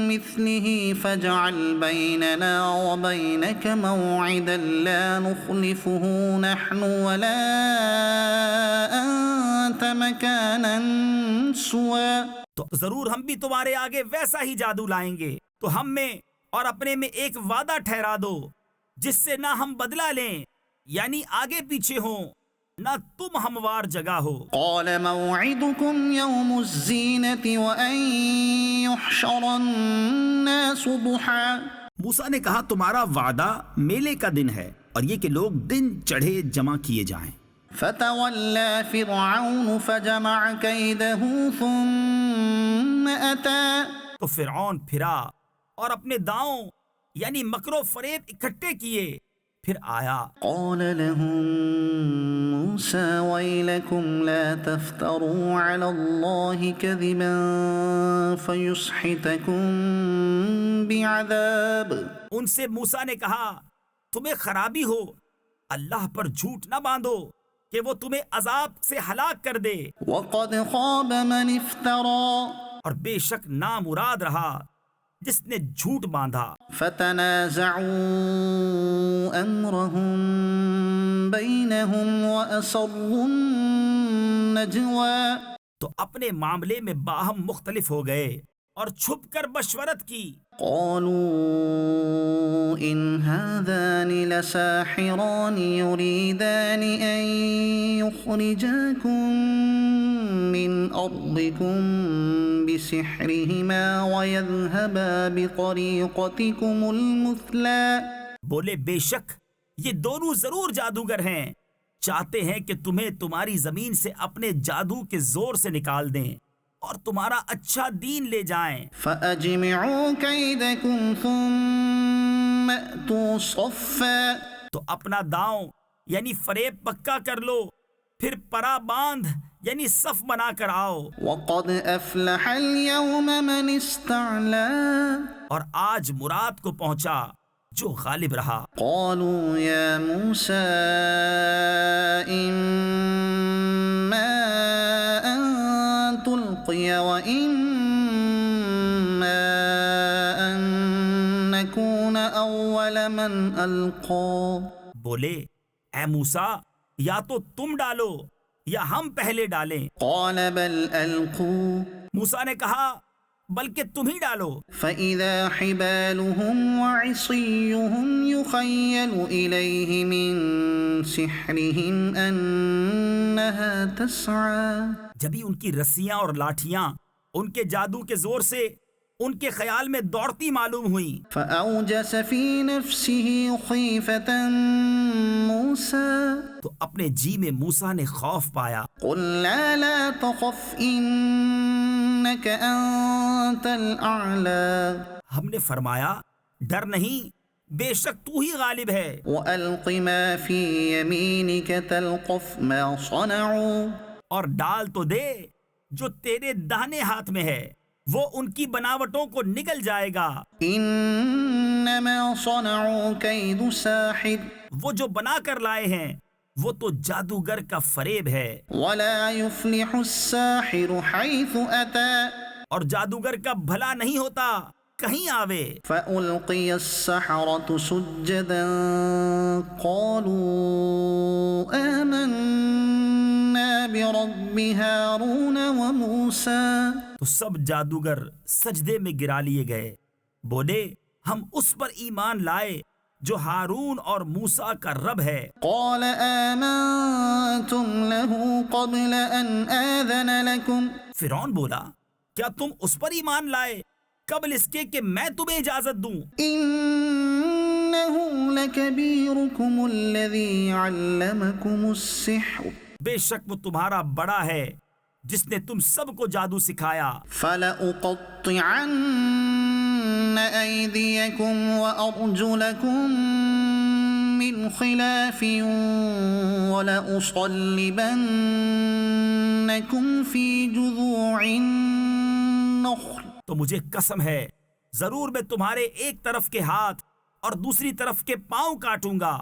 Speaker 1: مِثْلِهِ فَاجْعَلْ بَيْنَنَا وَبَيْنَكَ مَوْعِدًا لَا نُخْلِفُهُ نَحْنُ وَلَا أَنْتَ مَكَانًا سُوًى.
Speaker 2: تو ضرور ہم بھی تمہارے آگے ویسا ہی جادو لائیں گے تو ہم میں اور اپنے میں ایک وعدہ ٹھہرا دو جس سے نہ ہم بدلہ لیں یعنی آگے پیچھے ہوں نہ تم ہموار جگہ ہو.
Speaker 1: قال موعدكم يوم الزينة وأن يحشر الناس ضحى.
Speaker 2: موسیٰ نے کہا تمہارا وعدہ میلے کا دن ہے اور یہ کہ لوگ دن چڑھے جمع کیے جائیں.
Speaker 1: فتولى فرعون فجمع كيده ثم أتى.
Speaker 2: تو فرعون پھرا اور اپنے داؤں یعنی مکر و فریب اکٹھے کیے پھر آیا.
Speaker 1: قال لهم موسى ويلكم لا تفتروا على الله كذبا فيسحتكم بعذاب.
Speaker 2: ان سے موسیٰ نے کہا تمہیں خرابی ہو اللہ پر جھوٹ نہ باندھو کہ وہ تمہیں عذاب سے ہلاک کر دے.
Speaker 1: وقد خاب من افترى.
Speaker 2: اور بے شک نامراد رہا جس نے جھوٹ باندھا.
Speaker 1: فتنازعوا امرهم بينهم واسروا النجوى.
Speaker 2: تو اپنے معاملے میں باہم مختلف ہو گئے اور چھپ کر مشورت کی.
Speaker 1: قالوا ان هذان لساحران يريدان ان يخرجاكم من ارضكم بسحرهما ويذهبا بطريقتكم المثلى.
Speaker 2: بولے بے شک یہ دونوں ضرور جادوگر ہیں چاہتے ہیں کہ تمہیں تمہاری زمین سے اپنے جادو کے زور سے نکال دیں اور تمہارا اچھا دین لے جائیں.
Speaker 1: فَأَجْمِعُوا كَيْدَكُمْ ثُمَّ أْتُوا صَفًّا.
Speaker 2: تو اپنا داؤں یعنی فریب پکا کر لو پھر پرا باندھ یعنی صف بنا کر آؤ.
Speaker 1: وَقَدْ أَفْلَحَ الْيَوْمَ مَنِ اسْتَعْلَى.
Speaker 2: اور آج مراد کو پہنچا جو غالب رہا.
Speaker 1: قالوا يا موسى إما أن تلقي وإما أن نكون أول من ألقى.
Speaker 2: بولے اے موسیٰ یا تو تم ڈالو یا ہم پہلے ڈالیں.
Speaker 1: قال بل ألقوا.
Speaker 2: موسیٰ نے کہا بلکہ تم ہی ڈالو.
Speaker 1: فإذا حبالهم وعصيهم يخيل إليه من سحرهم أنها تسعى.
Speaker 2: جبھی ان کی رسیاں اور لاٹھیاں ان کے جادو کے زور سے ان کے خیال میں دوڑتی معلوم ہوئی.
Speaker 1: فأوجس في نفسه خيفة موسى.
Speaker 2: تو اپنے جی میں موسیٰ نے خوف پایا.
Speaker 1: قلنا لا تخف إنك أنت الأعلى.
Speaker 2: ہم نے فرمایا ڈر نہیں، بے شک تو ہی غالب ہے۔
Speaker 1: وَأَلْقِ مَا فِي يَمِينِكَ تَلْقَفْ مَا صَنَعُوا
Speaker 2: اور ڈال تو دے جو تیرے داہنے ہاتھ میں ہے، وہ ان کی بناوٹوں کو نگل جائے گا۔
Speaker 1: إِنَّمَا صَنَعُوا كَيْدُ سَاحِرٍ
Speaker 2: وہ جو بنا کر لائے ہیں وہ تو جادوگر کا فریب ہے،
Speaker 1: وَلَا يُفْلِحُ السَّاحِرُ حَيْثُ أَتَى
Speaker 2: اور جادوگر کا بھلا نہیں ہوتا کہیں آوے۔
Speaker 1: فَأُلْقِيَ السَّحَرَةُ سُجَّدًا قَالُوا آمَنَّا بِرَبِّ هَارُونَ وَمُوسَى
Speaker 2: تو سب جادوگر سجدے میں گرا لیے گئے، بولے ہم اس پر ایمان لائے جو ہارون اور موسیٰ کا رب ہے۔
Speaker 1: قَالَ آمَنْتُمْ لَهُ قَبْلَ أَنْ آذَنَ لَكُمْ
Speaker 2: فرعون بولا کیا تم اس پر ایمان لائے قبل اس کے کہ میں تمہیں اجازت دوں؟
Speaker 1: إِنَّهُ لَكَبِيرُكُمُ الَّذِي عَلَّمَكُمُ السِّحْرَ
Speaker 2: بے شک وہ تمہارا بڑا ہے جس نے تم سب کو جادو سکھایا۔
Speaker 1: فَلَأُقَطِّعَنَّ أَيْدِيَكُمْ وَأَرْجُلَكُمْ مِنْ خِلَافٍ وَلَأُصَلِّبَنَّكُمْ فِي جُذُوعِ النَّخْلِ
Speaker 2: تو مجھے قسم ہے ضرور میں تمہارے ایک طرف کے ہاتھ اور دوسری طرف کے پاؤں کاٹوں گا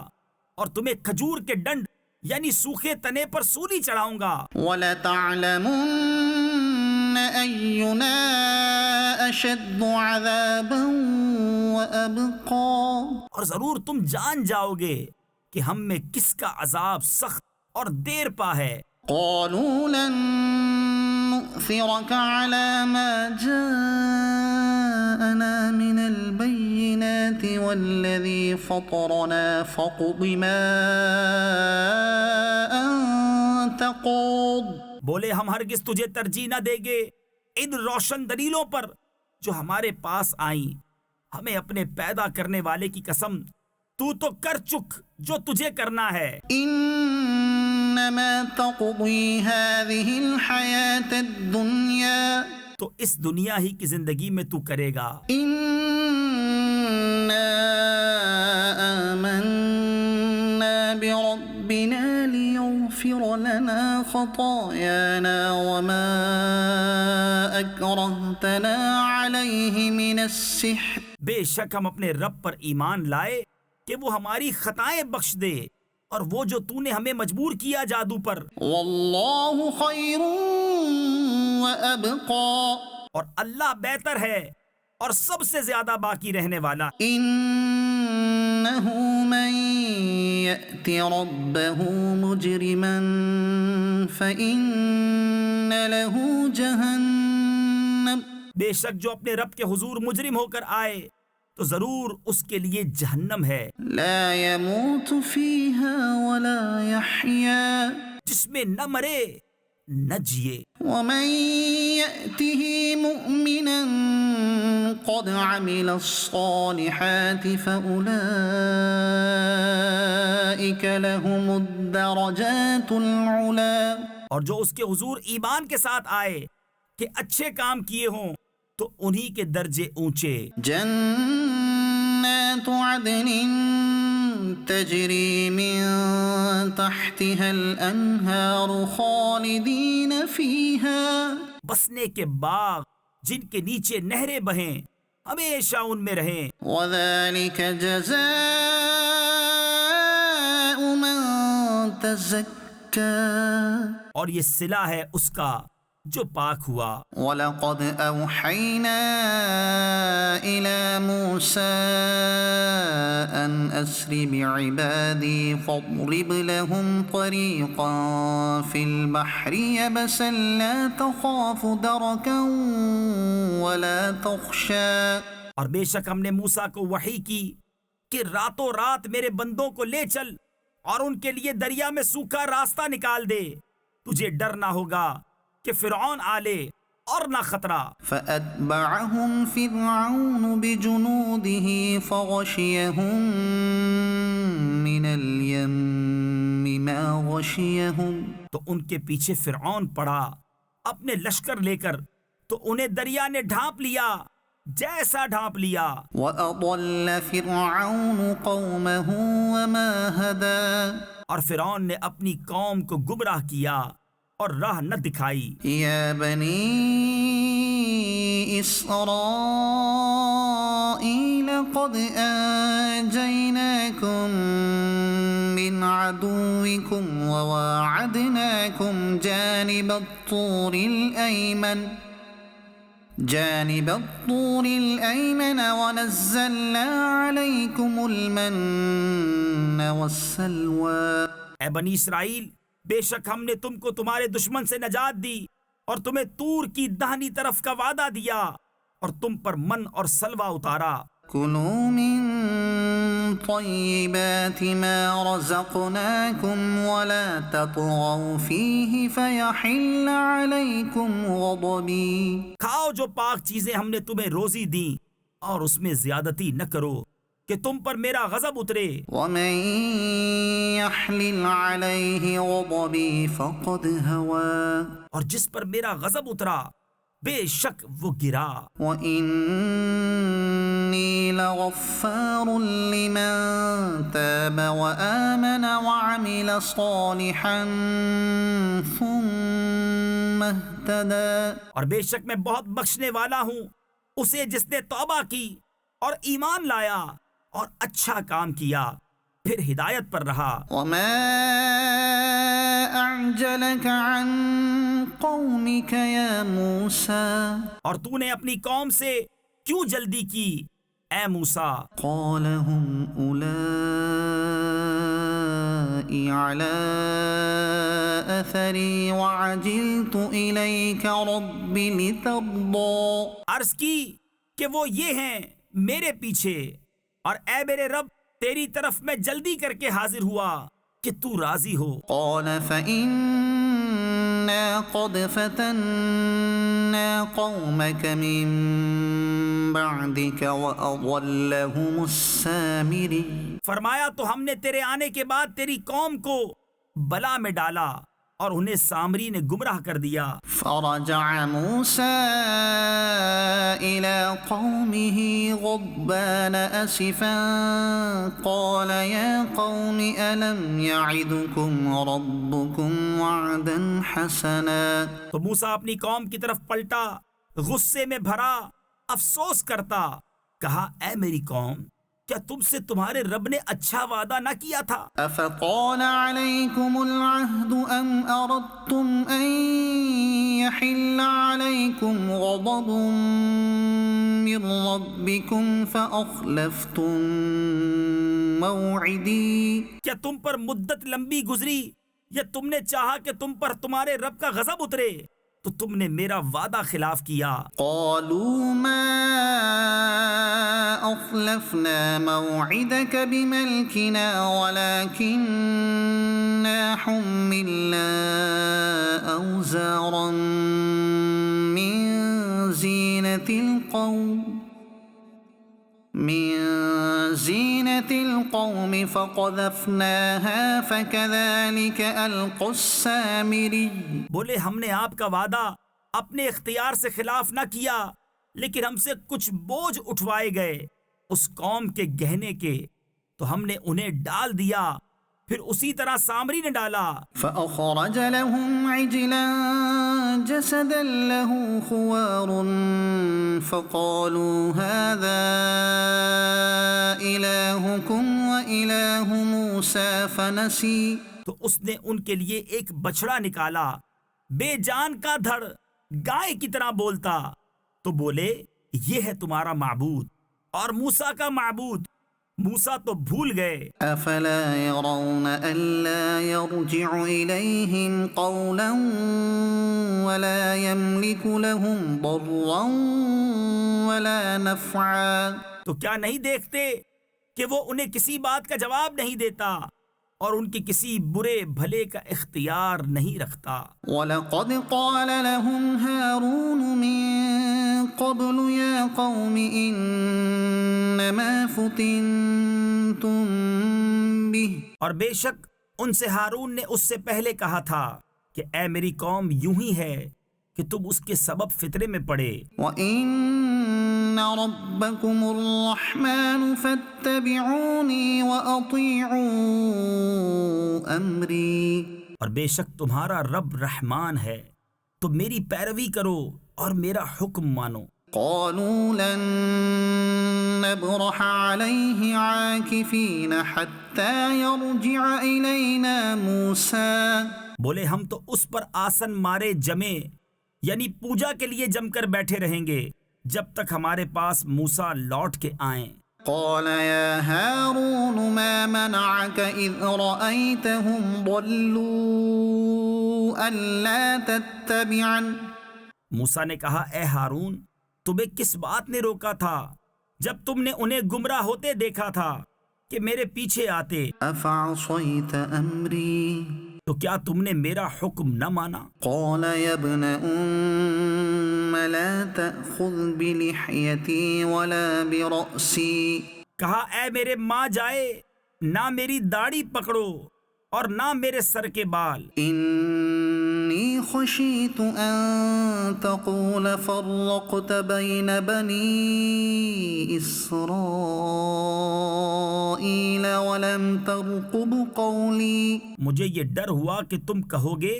Speaker 2: اور تمہیں کھجور کے ڈنڈ یعنی سوکھے تنے پر سولی چڑھاؤں گا۔
Speaker 1: وَلَتَعْلَمُنَّ أَيُّنَا أَشَدُّ عَذَابًا وَأَبْقَى
Speaker 2: اور ضرور تم جان جاؤ گے کہ ہم میں کس کا عذاب سخت اور دیر پا ہے۔
Speaker 1: قَالُوا لَن نُؤْثِرَكَ عَلَى مَا جَاءَنَا مِنَ الْبَيِّنَاتِ وَالَّذِي فَطَرَنَا فَاقْضِ مَا أَنْتَ قَاضٍ
Speaker 2: بولے ہم ہرگز تجھے ترجیح نہ دیں گے ان روشن دلیلوں پر جو ہمارے پاس آئیں، ہمیں اپنے پیدا کرنے والے کی قسم تو کر چک جو تجھے کرنا ہے۔
Speaker 1: إِنَّمَا تَقْضِي هَذِهِ الْحَيَاةَ الدُّنْيَا
Speaker 2: تو اس دنیا ہی کی زندگی میں تو کرے گا۔
Speaker 1: إِنَّا آمَنَّا بِرَبِّنَا لِيَغْفِرَ لَنَا خَطَايَانَا وَمَا أَكْرَهْتَنَا عَلَيْهِ مِنَ السِّحْرِ
Speaker 2: بے شک ہم اپنے رب پر ایمان لائے کہ وہ ہماری خطائیں بخش دے، اور وہ جو تو نے ہمیں مجبور کیا جادو پر۔
Speaker 1: وَاللَّهُ خَيْرٌ وَأَبْقَى
Speaker 2: اور اللہ بہتر ہے اور سب سے زیادہ باقی رہنے والا۔
Speaker 1: إِنَّهُ مَن يَأْتِ رَبَّهُ مُجْرِمًا فَإِنَّ لَهُ جَهَنَّمَ
Speaker 2: بے شک جو اپنے رب کے حضور مجرم ہو کر آئے تو ضرور اس کے لیے جہنم ہے،
Speaker 1: لَا يَمُوتُ فِيهَا وَلَا يَحْيَا
Speaker 2: جس میں نہ مرے نہ جیے۔
Speaker 1: وَمَن يَأْتِهِ مُؤْمِنًا قَدْ عَمِلَ الصَّالِحَاتِ فَأُولَئِكَ لَهُمُ الدَّرَجَاتُ الْعُلَى
Speaker 2: اور جو اس کے حضور ایمان کے ساتھ آئے کہ اچھے کام کیے ہوں تو انہی کے درجے اونچے۔
Speaker 1: جنات عدن تجری من تحتها الانہار خالدین فیہا
Speaker 2: بسنے کے باغ جن کے نیچے نہریں بہیں، ہمیشہ ان میں رہیں۔
Speaker 1: وذلك جزاء من تزکا
Speaker 2: اور یہ صلہ ہے اس کا جو پاک ہوا۔
Speaker 1: وَلَقَدْ أَوْحَيْنَا إِلَى مُوسَىٰ أَنْ أَسْرِ بِعِبَادِي فَاضْرِبْ لَهُمْ طَرِيقًا فِي الْبَحْرِ يَبَسًا لَا تَخَافُ دَرَكًا وَلَا تَخْشَىٰ
Speaker 2: اور بے شک ہم نے موسیٰ کو وحی کی کہ راتوں رات میرے بندوں کو لے چل اور ان کے لیے دریا میں سوکھا راستہ نکال دے، تجھے ڈر نہ ہوگا کہ فرعون آلے اور نہ خطرہ۔
Speaker 1: فَأَتْبَعَهُمْ فِرْعَوْنُ بِجُنُودِهِ فَغَشِيَهُم مِّنَ الْيَمِّ مَا غَشِيَهُمْ
Speaker 2: تو ان کے پیچھے فرعون پڑا اپنے لشکر لے کر، تو انہیں دریا نے ڈھانپ لیا جیسا ڈھانپ لیا۔
Speaker 1: وَأَضَلَّ فِرْعَوْنُ قَوْمَهُ وَمَا هَدَىٰ
Speaker 2: اور فرعون نے اپنی قوم کو گمراہ کیا اور راہ نہ دکھائی۔
Speaker 1: يَا بَنِي إِسْرَائِيلَ قَدْ أَنجَيْنَاكُم مِّنْ عَدُوِّكُمْ وَوَاعَدْنَاكُمْ جانب الطور الأيمن ونزلنا عليكم المن والسلوى۔
Speaker 2: اے بنی اسرائیل، بے شک ہم نے تم کو تمہارے دشمن سے نجات دی اور تمہیں طور کی داہنی طرف کا وعدہ دیا اور تم پر من اور سلوہ اتارا۔
Speaker 1: كلوا من طيبات ما رزقناكم ولا تطغوا فيه فيحل عليكم غضبي۔
Speaker 2: کھاؤ جو پاک چیزیں ہم نے تمہیں روزی دیں اور اس میں زیادتی نہ کرو کہ تم پر میرا غضب اترے۔
Speaker 1: ومن يحلل عليه غضبي فقد هوى۔
Speaker 2: اور جس پر میرا غضب اترا بے شک وہ گرا۔
Speaker 1: وَإِنِّي لَغَفَّارٌ لِّمَن تَابَ وَآمَنَ وَعَمِلَ صَالِحًا ثُمَّ اهْتَدَىٰ۔
Speaker 2: اور بے شک میں بہت بخشنے والا ہوں اسے جس نے توبہ کی اور ایمان لایا اور اچھا کام کیا پھر ہدایت پر رہا۔
Speaker 1: وَمَا أَعْجَلَكَ عَن قَوْمِكَ يَا مُوسَىٰ۔
Speaker 2: اور تو نے اپنی قوم سے کیوں جلدی کی اے موسیٰ؟
Speaker 1: قَالَ هُمْ أُولَاءِ عَلَىٰ أَثَرِي وَعَجِلْتُ إِلَيْكَ رَبِّ لِتَرْضَىٰ۔
Speaker 2: عرض کی کہ وہ یہ ہیں میرے پیچھے اور اے میرے رب تیری طرف میں جلدی کر کے حاضر ہوا کہ تو راضی ہو۔
Speaker 1: قال فإنا قد فتنا قومك من بعدك وأضلهم السامري۔
Speaker 2: فرمایا تو ہم نے تیرے آنے کے بعد تیری قوم کو بلا میں ڈالا اور انہیں سامری نے گمراہ کر دیا۔
Speaker 1: فرجع موسى إلى قومه غضبان أسفا قال يا قوم ألم يعدكم ربكم وعدا حسنا۔
Speaker 2: تو موسیٰ اپنی قوم کی طرف پلٹا غصے میں بھرا افسوس کرتا، کہا اے میری قوم کیا تم سے تمہارے رب نے اچھا وعدہ نہ کیا تھا؟
Speaker 1: أفطال عليكم العهد أم أردتم أن يحل عليكم غضب من ربكم فأخلفتم موعدي۔
Speaker 2: کیا تم پر مدت لمبی گزری یا تم نے چاہا کہ تم پر تمہارے رب کا غضب اترے تو تم نے میرا وعدہ خلاف کیا؟
Speaker 1: قالوا ما أخلفنا موعدك بملكنا ولكننا حملنا أوزارا من زينة القوم فقذفناها فكذلك ألقى السامري۔
Speaker 2: بولے ہم نے آپ کا وعدہ اپنے اختیار سے خلاف نہ کیا لیکن ہم سے کچھ بوجھ اٹھوائے گئے اس قوم کے گہنے کے تو ہم نے انہیں ڈال دیا پھر اسی طرح سامری نے ڈالا۔
Speaker 1: فأخرج لهم عجلا جسدا له خوار فقالوا هذا إلهكم وإله موسى فنسي۔
Speaker 2: تو اس نے ان کے لیے ایک بچڑا نکالا بے جان کا دھڑ گائے کی طرح بولتا تو بولے یہ ہے تمہارا معبود اور موسیٰ کا معبود۔ موسیٰ تو بھول گئے۔
Speaker 1: افلا يرون الا يرجع اليهم قولا ولا يملك لهم ضرا ولا نفعا۔
Speaker 2: تو کیا نہیں دیکھتے کہ وہ انہیں کسی بات کا جواب نہیں دیتا اور ان کی کسی برے بھلے کا اختیار نہیں رکھتا۔
Speaker 1: وَلَقَدْ قَالَ لَهُمْ هَارُونُ مِن قَبْلُ يَا قَوْمِ إِنَّمَا فُتِنْتُمْ بِهِ۔
Speaker 2: اور بے شک ان سے ہارون نے اس سے پہلے کہا تھا کہ اے میری قوم یوں ہی ہے کہ تم اس کے سبب فتنے میں پڑے۔
Speaker 1: وَإِنَّ ربكم الرحمن فاتبعوني وأطيعوا أمري.
Speaker 2: اور بے شک تمہارا رب رحمان ہے، تو میری پیروی کرو اور میرا حکم مانو.
Speaker 1: قالوا لن نبرح عليه عاكفين حتى يرجع إلينا موسى.
Speaker 2: بولے ہم تو اس پر آسن مارے جمے، یعنی پوجا کے لیے جم کر بیٹھے رہیں گے جب تک ہمارے پاس موسیٰ لوٹ کے آئیں.
Speaker 1: قال يا هارون ما منعك إذ رأيتهم ضلوا ألا تتبعن.
Speaker 2: موسیٰ نے کہا اے ہارون، تمہیں کس بات نے روکا تھا جب تم نے انہیں گمراہ ہوتے دیکھا تھا کہ میرے پیچھے آتے؟
Speaker 1: أفعصيت أمري.
Speaker 2: تو کیا تم نے میرا حکم نہ مانا؟
Speaker 1: قال يا ابن لا تأخذ بلحيتي ولا برأسي.
Speaker 2: کہا اے میرے ماں جائے، نہ میری داڑھی پکڑو اور نہ میرے سر کے بال.
Speaker 1: إني خشيت أن تقول فرقت بين بني إسرائيل ولم ترقب قولي.
Speaker 2: مجھے یہ ڈر ہوا کہ تم کہو گے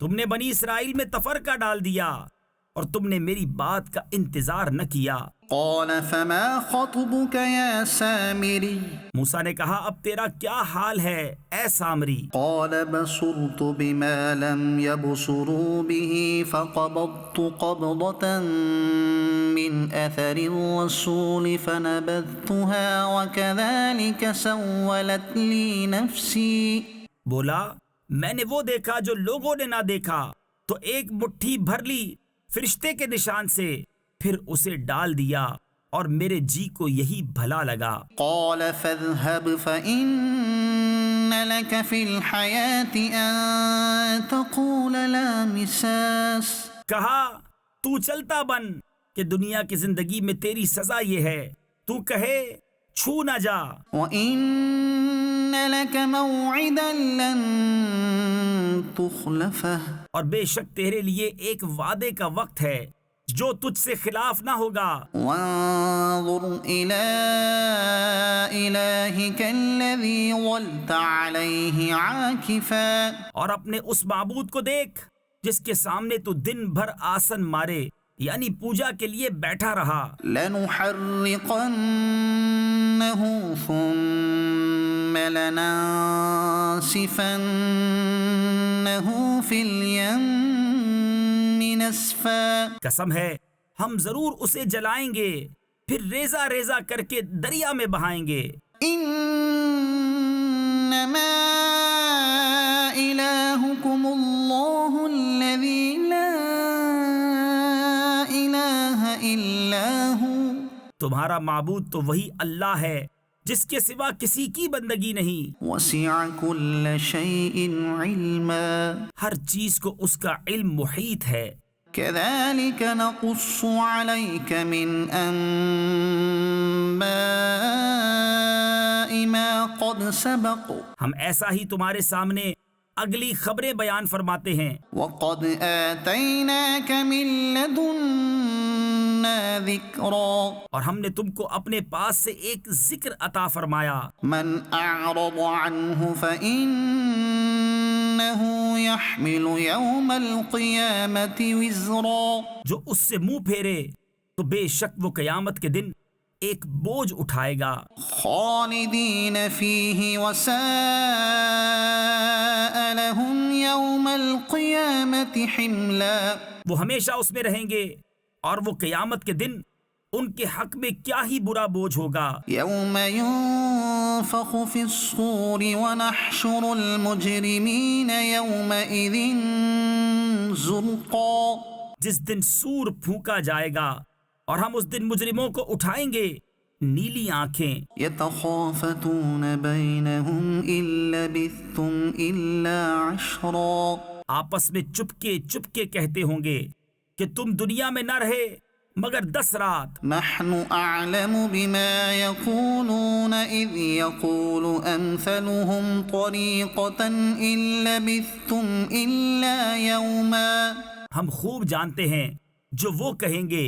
Speaker 2: تم نے بنی اسرائیل میں تفرقہ ڈال دیا اور تم نے میری بات کا انتظار نہ کیا.
Speaker 1: قال فما خطبك يا سامري.
Speaker 2: موسیٰ نے کہا اب تیرا کیا حال ہے اے سامری؟
Speaker 1: قال بصرت بما لم يبصروا به فقبضت قبضة من أثر الرسول فنبذتها وكذلك سولت لي نفسي.
Speaker 2: بولا میں نے وہ دیکھا جو لوگوں نے نہ دیکھا، تو ایک مٹھی بھر لی فرشتے کے نشان سے، پھر اسے ڈال دیا اور میرے جی کو یہی بھلا لگا.
Speaker 1: قال فاذهب فإن لك في الحياة أن تقول لا مساس.
Speaker 2: کہا تو چلتا بن کہ دنیا کی زندگی میں تیری سزا یہ ہے تو کہے چھو نہ جا.
Speaker 1: وإن لك موعدا لن تخلفه. اور
Speaker 2: بے شک تیرے لیے ایک وعدے کا وقت ہے جو تجھ سے خلاف نہ ہوگا.
Speaker 1: وانظر إلى إلهك الذي ظلت عليه عاكفا.
Speaker 2: اور اپنے اس معبود کو دیکھ جس کے سامنے تو دن بھر آسن مارے یعنی پوجا کے لیے بیٹھا رہا.
Speaker 1: لنحرقنه ثم لننسفنه في اليم نسفا.
Speaker 2: قسم ہے ہم ضرور اسے جلائیں گے پھر ریزہ ریزہ کر کے دریا میں بہائیں گے.
Speaker 1: انما الہکم اللہ الذی لا الہ الا ہو.
Speaker 2: تمہارا معبود تو وہی اللہ ہے جس کے سوا کسی کی بندگی نہیں.
Speaker 1: وسع کل شیء علما.
Speaker 2: ہر چیز کو اس کا علم محیط ہے.
Speaker 1: كذلك نقص عليك من أنباء ما قد سبق.
Speaker 2: ہم ایسا ہی تمہارے سامنے اگلی خبریں بیان فرماتے ہیں.
Speaker 1: وقد آتيناك من لدنا ذكرا.
Speaker 2: اور ہم نے تم کو اپنے پاس سے ایک ذکر عطا فرمایا.
Speaker 1: من أعرض عنه فإنه يحمل يوم القيامة وزرا.
Speaker 2: جو اس سے منہ پھیرے تو بے شک وہ قیامت کے دن ایک بوجھ اٹھائے گا.
Speaker 1: خالدین فیہ وساء لهم یوم القیامة حملا.
Speaker 2: وہ ہمیشہ اس میں رہیں گے اور وہ قیامت کے دن ان کے حق میں کیا ہی برا بوجھ ہوگا.
Speaker 1: یوم ينفخ في الصور ونحشر المجرمین یومئذ زرقا.
Speaker 2: جس دن سور پھونکا جائے گا اور ہم اس دن مجرموں کو اٹھائیں گے نیلی آنکھیں.
Speaker 1: یتخافتون بینہم ان لبثتم الا عشرا.
Speaker 2: آپس میں چپکے کہتے ہوں گے کہ تم دنیا میں نہ رہے مگر 10 رات.
Speaker 1: نحن اعلم بما يقولون اذ يقول امثلهم طريقة ان لبثتم الا يوما.
Speaker 2: ہم خوب جانتے ہیں جو وہ کہیں گے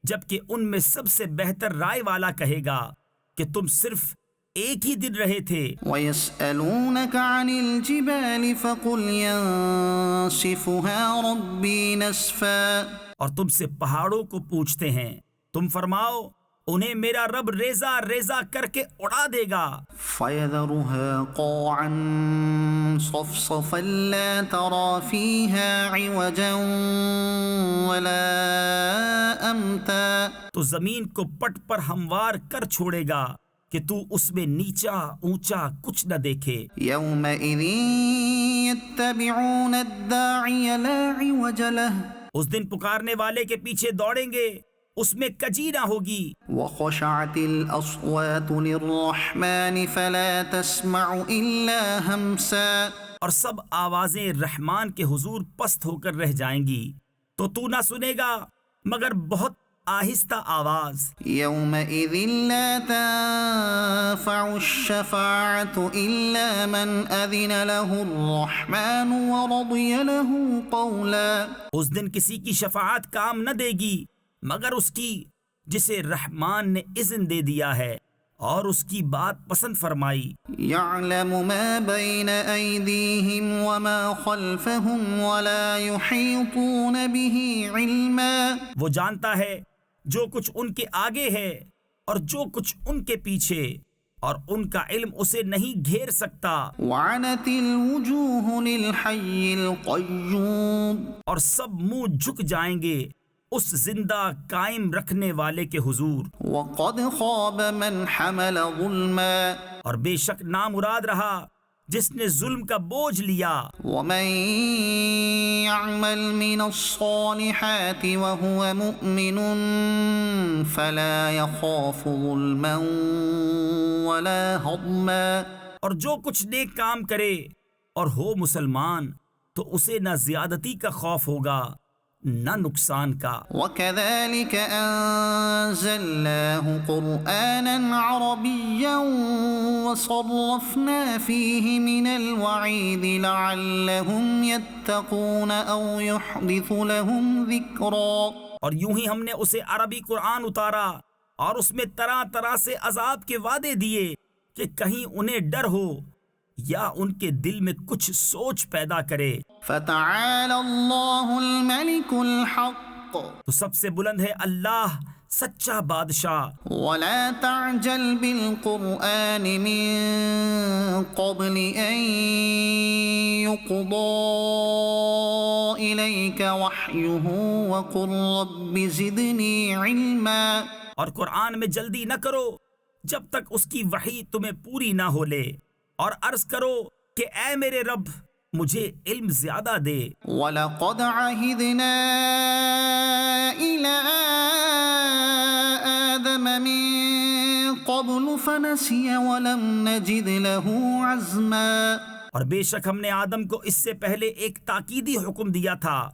Speaker 2: جبکہ ان میں سب سے بہتر رائے والا کہے گا کہ تم صرف ایک ہی دن رہے تھے۔
Speaker 1: وَيَسْأَلُونَكَ عَنِ الْجِبَالِ فَقُلْ يَنسِفُهَا رَبِّي نَسْفًا۔
Speaker 2: اور تم سے پہاڑوں کو پوچھتے ہیں، تم فرماؤ انہیں میرا رب ریزہ ریزہ کر کے اڑا دے گا۔
Speaker 1: فَيَذَرُهَا قَاعًا صَفْصَفًا لَا تَرَى فِيهَا عِوَجًا وَلَا أَمْتًا۔
Speaker 2: تو زمین کو پٹ پر ہموار کر چھوڑے گا کہ تو اس میں نیچا اونچا کچھ نہ دیکھے۔
Speaker 1: يَوْمَئِذٍ يَتَّبِعُونَ الدَّاعِيَ لَا عِوَجَ لَهُ۔
Speaker 2: اس دن پکارنے والے کے پیچھے دوڑیں گے، اس میں کجی نہ ہوگی۔
Speaker 1: وَخَشَعَتِ الْأَصْوَاتُ لِلرَّحْمَنِ فَلَا تَسْمَعُ إِلَّا هَمْسًا۔
Speaker 2: اور سب آوازیں رحمان کے حضور پست ہو کر رہ جائیں گی، تو تو نہ سنے گا مگر بہت آہستہ آواز۔
Speaker 1: يَوْمَئِذٍ لَا تَنفَعُ الشَّفَاعَةُ إِلَّا مَنْ أَذِنَ لَهُ الرَّحْمَنُ وَرَضِيَ لَهُ قَوْلًا۔
Speaker 2: اس دن کسی کی شفاعت کام نہ دے گی مگر اس کی جسے رحمان نے اذن دے دیا ہے اور اس کی بات پسند فرمائی۔
Speaker 1: يَعْلَمُ مَا بَيْنَ أَيْدِيهِمْ وَمَا خَلْفَهُمْ وَلَا يُحِيطُونَ بِهِ عِلْمًا۔
Speaker 2: وہ جانتا ہے جو کچھ ان کے آگے ہے اور جو کچھ ان کے پیچھے، اور ان کا علم اسے نہیں گھیر سکتا۔
Speaker 1: وَعَنَتِ الْوُجُوهُ لِلْحَيِّ الْقَيُّومِ۔
Speaker 2: اور سب منہ جھک جائیں گے اس زندہ قائم رکھنے والے کے حضور۔
Speaker 1: وَقَدْ خَابَ مَنْ حَمَلَ ظُلْمًا۔
Speaker 2: اور بے شک نامراد رہا جس نے ظلم کا بوجھ لیا۔
Speaker 1: وَمَنْ يَعْمَلْ مِنَ الصَّالِحَاتِ وَهُوَ مُؤْمِنٌ فَلَا يَخَافُ ظُلْمًا وَلَا هَضْمًا۔
Speaker 2: اور جو کچھ نیک کام کرے اور ہو مسلمان تو اسے نہ زیادتی کا خوف ہوگا نہ نقصان کا۔
Speaker 1: وَكَذَلِكَ أَنزَلْنَاهُ قُرْآنًا عَرَبِيًّا وَصَرَّفْنَا فِيهِ مِنَ الْوَعِيدِ لَعَلَّهُمْ يَتَّقُونَ أَوْ يُحْدِثُ لَهُمْ ذِكْرًا۔
Speaker 2: اور یوں ہی ہم نے اسے عربی قرآن اتارا اور اس میں طرح طرح سے عذاب کے وعدے دیے کہ کہیں انہیں ڈر ہو یا ان کے دل میں کچھ سوچ پیدا کرے۔
Speaker 1: فَتَعَالَى اللَّهُ الْمَلِكُ الْحَقُّ۔
Speaker 2: تو سب سے بلند ہے اللہ سچا بادشاہ۔
Speaker 1: وَلَا تَعْجَلْ بِالْقُرْآنِ مِن قَبْلِ أَن يُقْضَىٰ إِلَيْكَ وَحْيُهُ وَقُلْ رَبِّ زِدْنِي عِلْمًا۔
Speaker 2: اور قرآن میں جلدی نہ کرو جب تک اس کی وحی تمہیں پوری نہ ہو لے، اور عرض کرو کہ اے میرے رب مجھے علم زیادہ دے۔
Speaker 1: وَلَقَدْ عَهِدْنَا إِلَىٰ آدَمَ مِن قَبْلُ فَنَسِيَ وَلَمْ نَجِدْ لَهُ عَزْمًا۔
Speaker 2: اور بے شک ہم نے آدم کو اس سے پہلے ایک تاکیدی حکم دیا تھا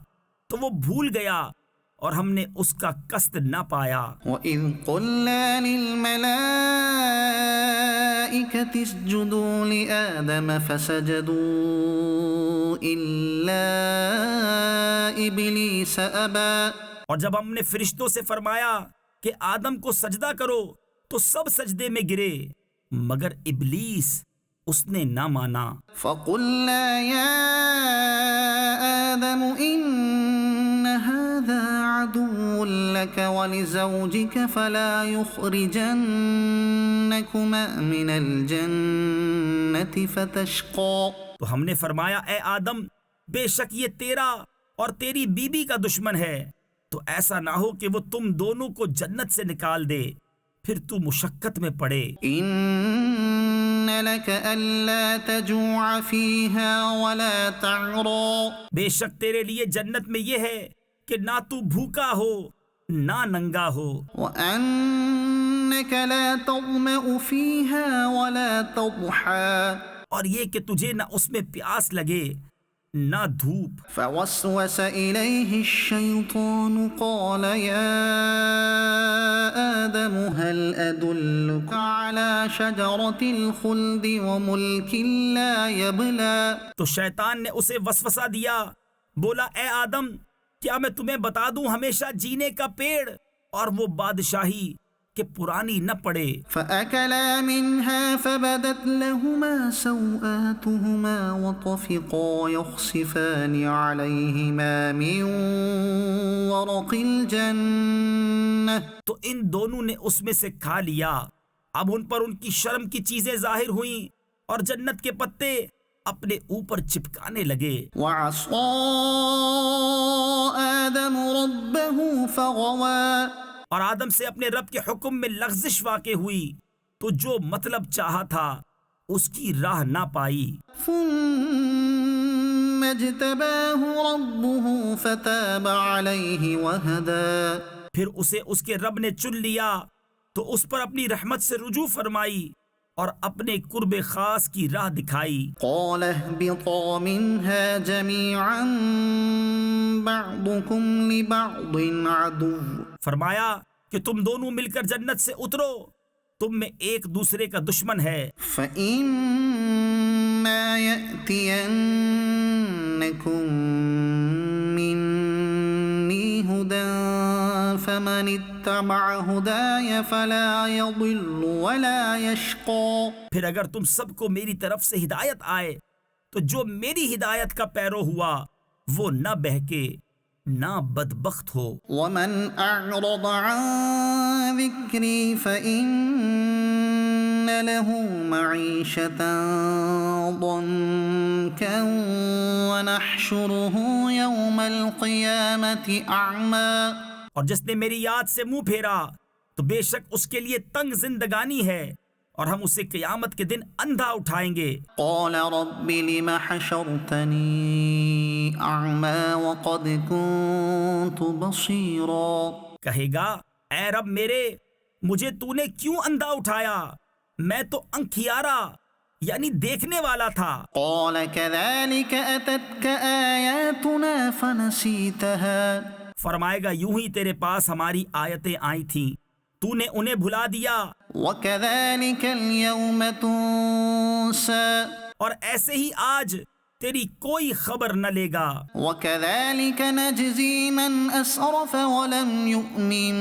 Speaker 2: تو وہ بھول گیا اور ہم نے اس کا قصد نہ پایا۔
Speaker 1: وَإِذْ قُلْنَا لِلْمَلَائِكَةِ اسْجُدُوا لِآدَمَ فَسَجَدُوا إِلَّا إِبْلِيسَ أَبَىٰ۔
Speaker 2: اور جب ہم نے فرشتوں سے فرمایا کہ آدم کو سجدہ کرو تو سب سجدے میں گرے مگر ابلیس اس نے نہ مانا۔
Speaker 1: فَقُلْنَا يَا آدَمُ إِنَّ هَٰذَا عَدُوٌّ لَّكَ وَلِزَوْجِكَ فَلَا يُخْرِجَنَّكُمَا مِنَ الْجَنَّةِ فَتَشْقَىٰ۔
Speaker 2: تو ہم نے فرمایا اے آدم بے شک یہ تیرا اور تیری بیوی کا دشمن ہے، تو ایسا نہ ہو کہ وہ تم دونوں کو جنت سے نکال دے پھر تو مشقت میں پڑے۔
Speaker 1: إِنَّ لَكَ أَلَّا تَجُوعَ فِيهَا وَلَا تَعْرَىٰ۔
Speaker 2: بے شک تیرے لیے جنت میں یہ ہے کہ نہ تو بھوکا ہو نہ ننگا ہو،
Speaker 1: وَأَنَّكَ لَا تَظْمَأُ فِيهَا وَلَا تَضْحَىٰ۔
Speaker 2: اور یہ کہ تجھے نہ اس میں پیاس لگے نہ دھوپ۔
Speaker 1: فوسوس إليه الشيطان قال يا آدم هل أدلك على شجرة الخلد وملك لا يبلى۔
Speaker 2: تو شیطان نے اسے وسوسہ دیا، بولا اے آدم کیا میں تمہیں بتا دوں ہمیشہ جینے کا پیڑ اور وہ بادشاہی کہ پرانی نہ پڑے۔
Speaker 1: فأكلا منها فبدت لهما سوآتهما وطفقا يخصفان عليهما من ورق الجنة
Speaker 2: تو ان دونوں نے اس میں سے کھا لیا، اب ان پر ان کی شرم کی چیزیں ظاہر ہوئیں اور جنت کے پتے اپنے اوپر چپکانے لگے۔
Speaker 1: وعصى آدم ربه فغوى
Speaker 2: اور آدم سے اپنے رب کے حکم میں لغزش واقع ہوئی تو جو مطلب چاہا تھا اس کی راہ نہ پائی۔
Speaker 1: ثم اجتباه ربه فتاب عليه وهدى
Speaker 2: پھر اسے اس کے رب نے چن لیا تو اس پر اپنی رحمت سے رجوع فرمائی اور اپنے قرب خاص کی راہ دکھائی۔
Speaker 1: قال اهبطا منها جميعا بعضكم لبعض عدو
Speaker 2: فرمایا کہ تم دونوں مل کر جنت سے اترو، تم میں ایک دوسرے کا دشمن ہے۔
Speaker 1: فإما يأتينكم مني هدى فمن اتبع هداي فلا يضل ولا يشقى
Speaker 2: پھر اگر تم سب کو میری طرف سے ہدایت آئے تو جو میری ہدایت کا پیرو ہوا وہ نہ بہکے نہ بدبخت ہو۔
Speaker 1: ومن أعرض عن ذكري فإن له معيشة ضنكا ونحشره يوم القيامة أعمى
Speaker 2: اور جس نے میری یاد سے منہ پھیرا تو بے شک اس کے لیے تنگ زندگانی ہے اور ہم اسے قیامت کے دن اندھا اٹھائیں گے۔
Speaker 1: قال رب لم حشرتني أعمى وقد كنت بصيرا
Speaker 2: کہے گا اے رب میرے مجھے تو نے کیوں اندھا اٹھایا، میں تو انکھیارا یعنی دیکھنے والا تھا۔
Speaker 1: قال كذلك أتتك آياتنا فنسيتها
Speaker 2: فرمائے گا یوں ہی تیرے پاس ہماری آیتیں آئی تھیں، تو نے انہیں بھلا دیا،
Speaker 1: وكذلك اليوم تنسى
Speaker 2: اور ایسے ہی آج تیری کوئی خبر نہ لے گا۔
Speaker 1: وكذلك نجزي من أسرف ولم يؤمن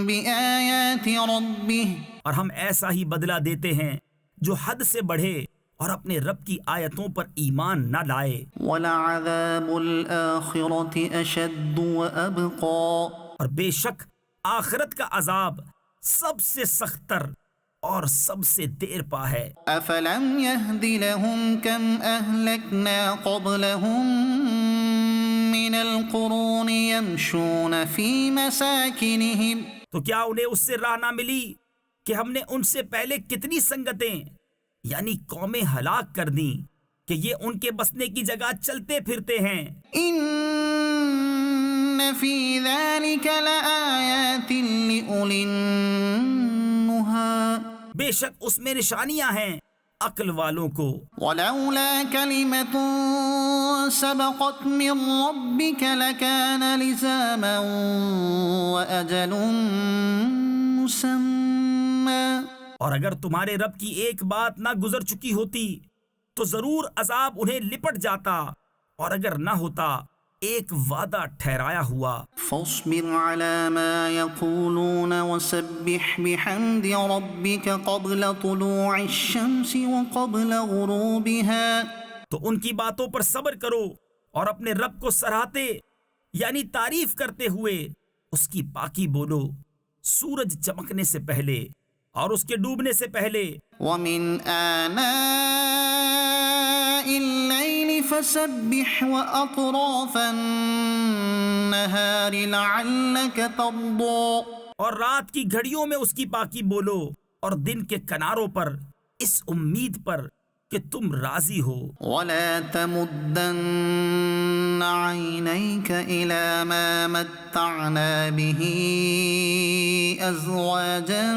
Speaker 1: بآيات ربه
Speaker 2: اور ہم ایسا ہی بدلہ دیتے ہیں جو حد سے بڑھے اور اپنے رب کی آیتوں پر ایمان نہ لائے۔
Speaker 1: ولعذاب الآخرة أشد وأبقى
Speaker 2: اور بے شک آخرت کا عذاب سب سے سخت تر اور سب سے دیر پا ہے۔
Speaker 1: أفلم يهد لهم كم أهلكنا قبلهم من القرون يمشون في مساكنهم
Speaker 2: تو کیا انہیں اس سے راہ نہ ملی کہ ہم نے ان سے پہلے کتنی سنگتیں یعنی قومیں ہلاک کر دیں کہ یہ ان کے بسنے کی جگہ چلتے پھرتے ہیں۔
Speaker 1: إن في ذلك لآيات لأولي النهى
Speaker 2: بے شک اس میں نشانیاں ہیں عقل والوں کو۔
Speaker 1: ولولا كلمة سبقت من ربك لكان لزاما وأجل مسمى
Speaker 2: اور اگر تمہارے رب کی ایک بات نہ گزر چکی ہوتی تو ضرور عذاب انہیں لپٹ جاتا، اور اگر نہ ہوتا ایک وعدہ ٹھہرایا ہوا۔
Speaker 1: فاصبر على ما يقولون وسبح بحمد ربك قبل طلوع الشمس وقبل غروبها
Speaker 2: تو ان کی باتوں پر صبر کرو اور اپنے رب کو سراہتے یعنی تعریف کرتے ہوئے اس کی پاکی بولو سورج چمکنے سے پہلے اور اس کے ڈوبنے سے پہلے۔
Speaker 1: ومن آناء الليل فسبح وأطراف النهار لعلك ترضى
Speaker 2: اور رات کی گھڑیوں میں اس کی پاکی بولو اور دن کے کناروں پر اس امید پر کہ تم راضی ہو۔
Speaker 1: ولا تمدن عينيك إلى ما متعنا به أزواجا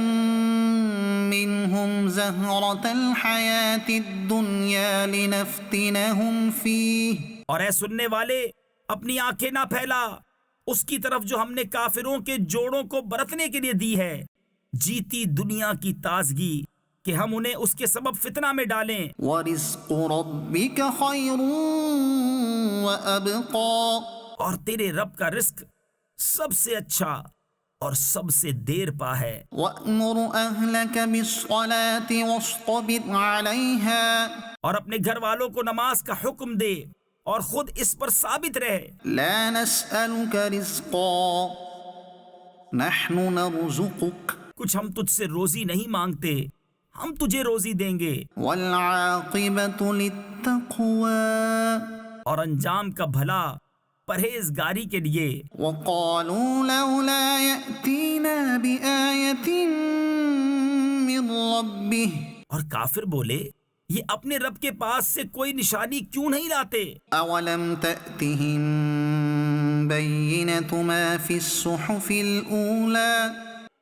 Speaker 1: منهم زهرة الحياة الدنيا لنفتنهم فيه
Speaker 2: اور اے سننے والے اپنی آنکھیں نہ پھیلا اس کی طرف جو ہم نے کافروں کے جوڑوں کو برتنے کے لیے دی ہے، جیتی دنیا کی تازگی کہ ہم انہیں اس کے سبب فتنہ میں ڈالیں۔
Speaker 1: ورزق ربك خير وأبقى
Speaker 2: اور تیرے رب کا رزق سب سے اچھا اور سب سے دیر پا ہے۔
Speaker 1: وَأْمُرْ أَهْلَكَ بِالصَّلَاةِ وَاصْطَبِرْ عَلَيْهَا
Speaker 2: اور اپنے گھر والوں کو نماز کا حکم دے اور خود اس پر ثابت رہے۔
Speaker 1: لَا نَسْأَلُكَ رِزْقًا نَحْنُ نَرْزُقُكَ
Speaker 2: کچھ ہم تجھ سے روزی نہیں مانگتے، ہم تجھے روزی دیں گے۔
Speaker 1: وَالْعَاقِبَةُ لِلتَّقْوَى
Speaker 2: اور انجام کا بھلا پرہیزگاری کے لیے۔
Speaker 1: وَقَالُوا لَوْلَا يَأْتِينَا بِآيَةٍ مِّن رَّبِّهِ
Speaker 2: اور کافر بولے یہ اپنے رب کے پاس سے کوئی نشانی کیوں نہیں لاتے؟
Speaker 1: أَوَلَمْ تَأْتِهِم بَيِّنَةُ مَا فِي الصُّحُفِ الْأُولَى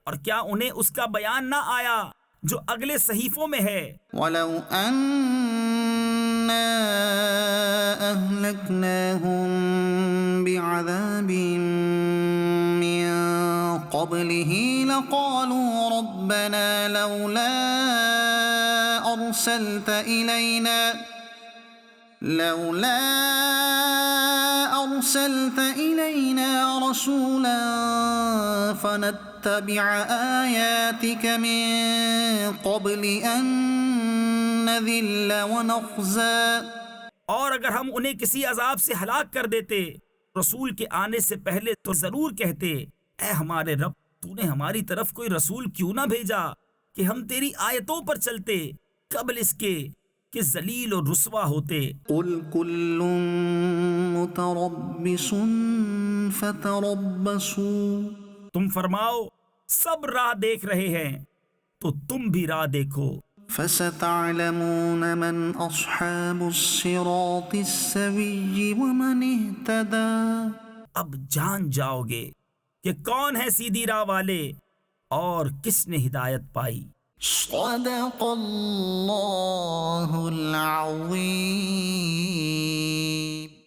Speaker 2: اور کیا انہیں اس کا بیان نہ آیا جو اگلے صحیفوں میں ہے؟
Speaker 1: وَلَوْ أَنَّا أَهْلَكْنَاهُم بِعَذَابٍ مِّن قَبْلِهِ لَقَالُوا رَبَّنَا لَوْلَا أَرْسَلْتَ إِلَيْنَا رَسُولًا فَنَتَّبِعَ آيَاتِكَ مِن قَبْلِ أَن نَّذِلَّ وَنَخْزَىٰ۔
Speaker 2: اور اگر ہم انہیں کسی عذاب سے ہلاک کر دیتے رسول کے آنے سے پہلے تو ضرور کہتے اے ہمارے رب تو نے ہماری طرف کوئی رسول کیوں نہ بھیجا کہ ہم تیری آیتوں پر چلتے قبل اس کے کہ ذلیل و رسوا ہوتے۔
Speaker 1: قُلْ كُلٌّ مُتَرَبِّصٌ فَتَرَبَّصُوا
Speaker 2: تم فرماؤ سب راہ دیکھ رہے ہیں تو تم بھی راہ دیکھو۔
Speaker 1: فَسَتَعْلَمُونَ مَنْ أَصْحَابُ الصِّرَاطِ السَّوِيِّ وَمَنِ اهْتَدَىٰ۔
Speaker 2: اب جان جاؤ گے کہ کون ہے سیدھی راہ والے اور کس نے ہدایت پائی۔
Speaker 1: صدق اللہ العظیم۔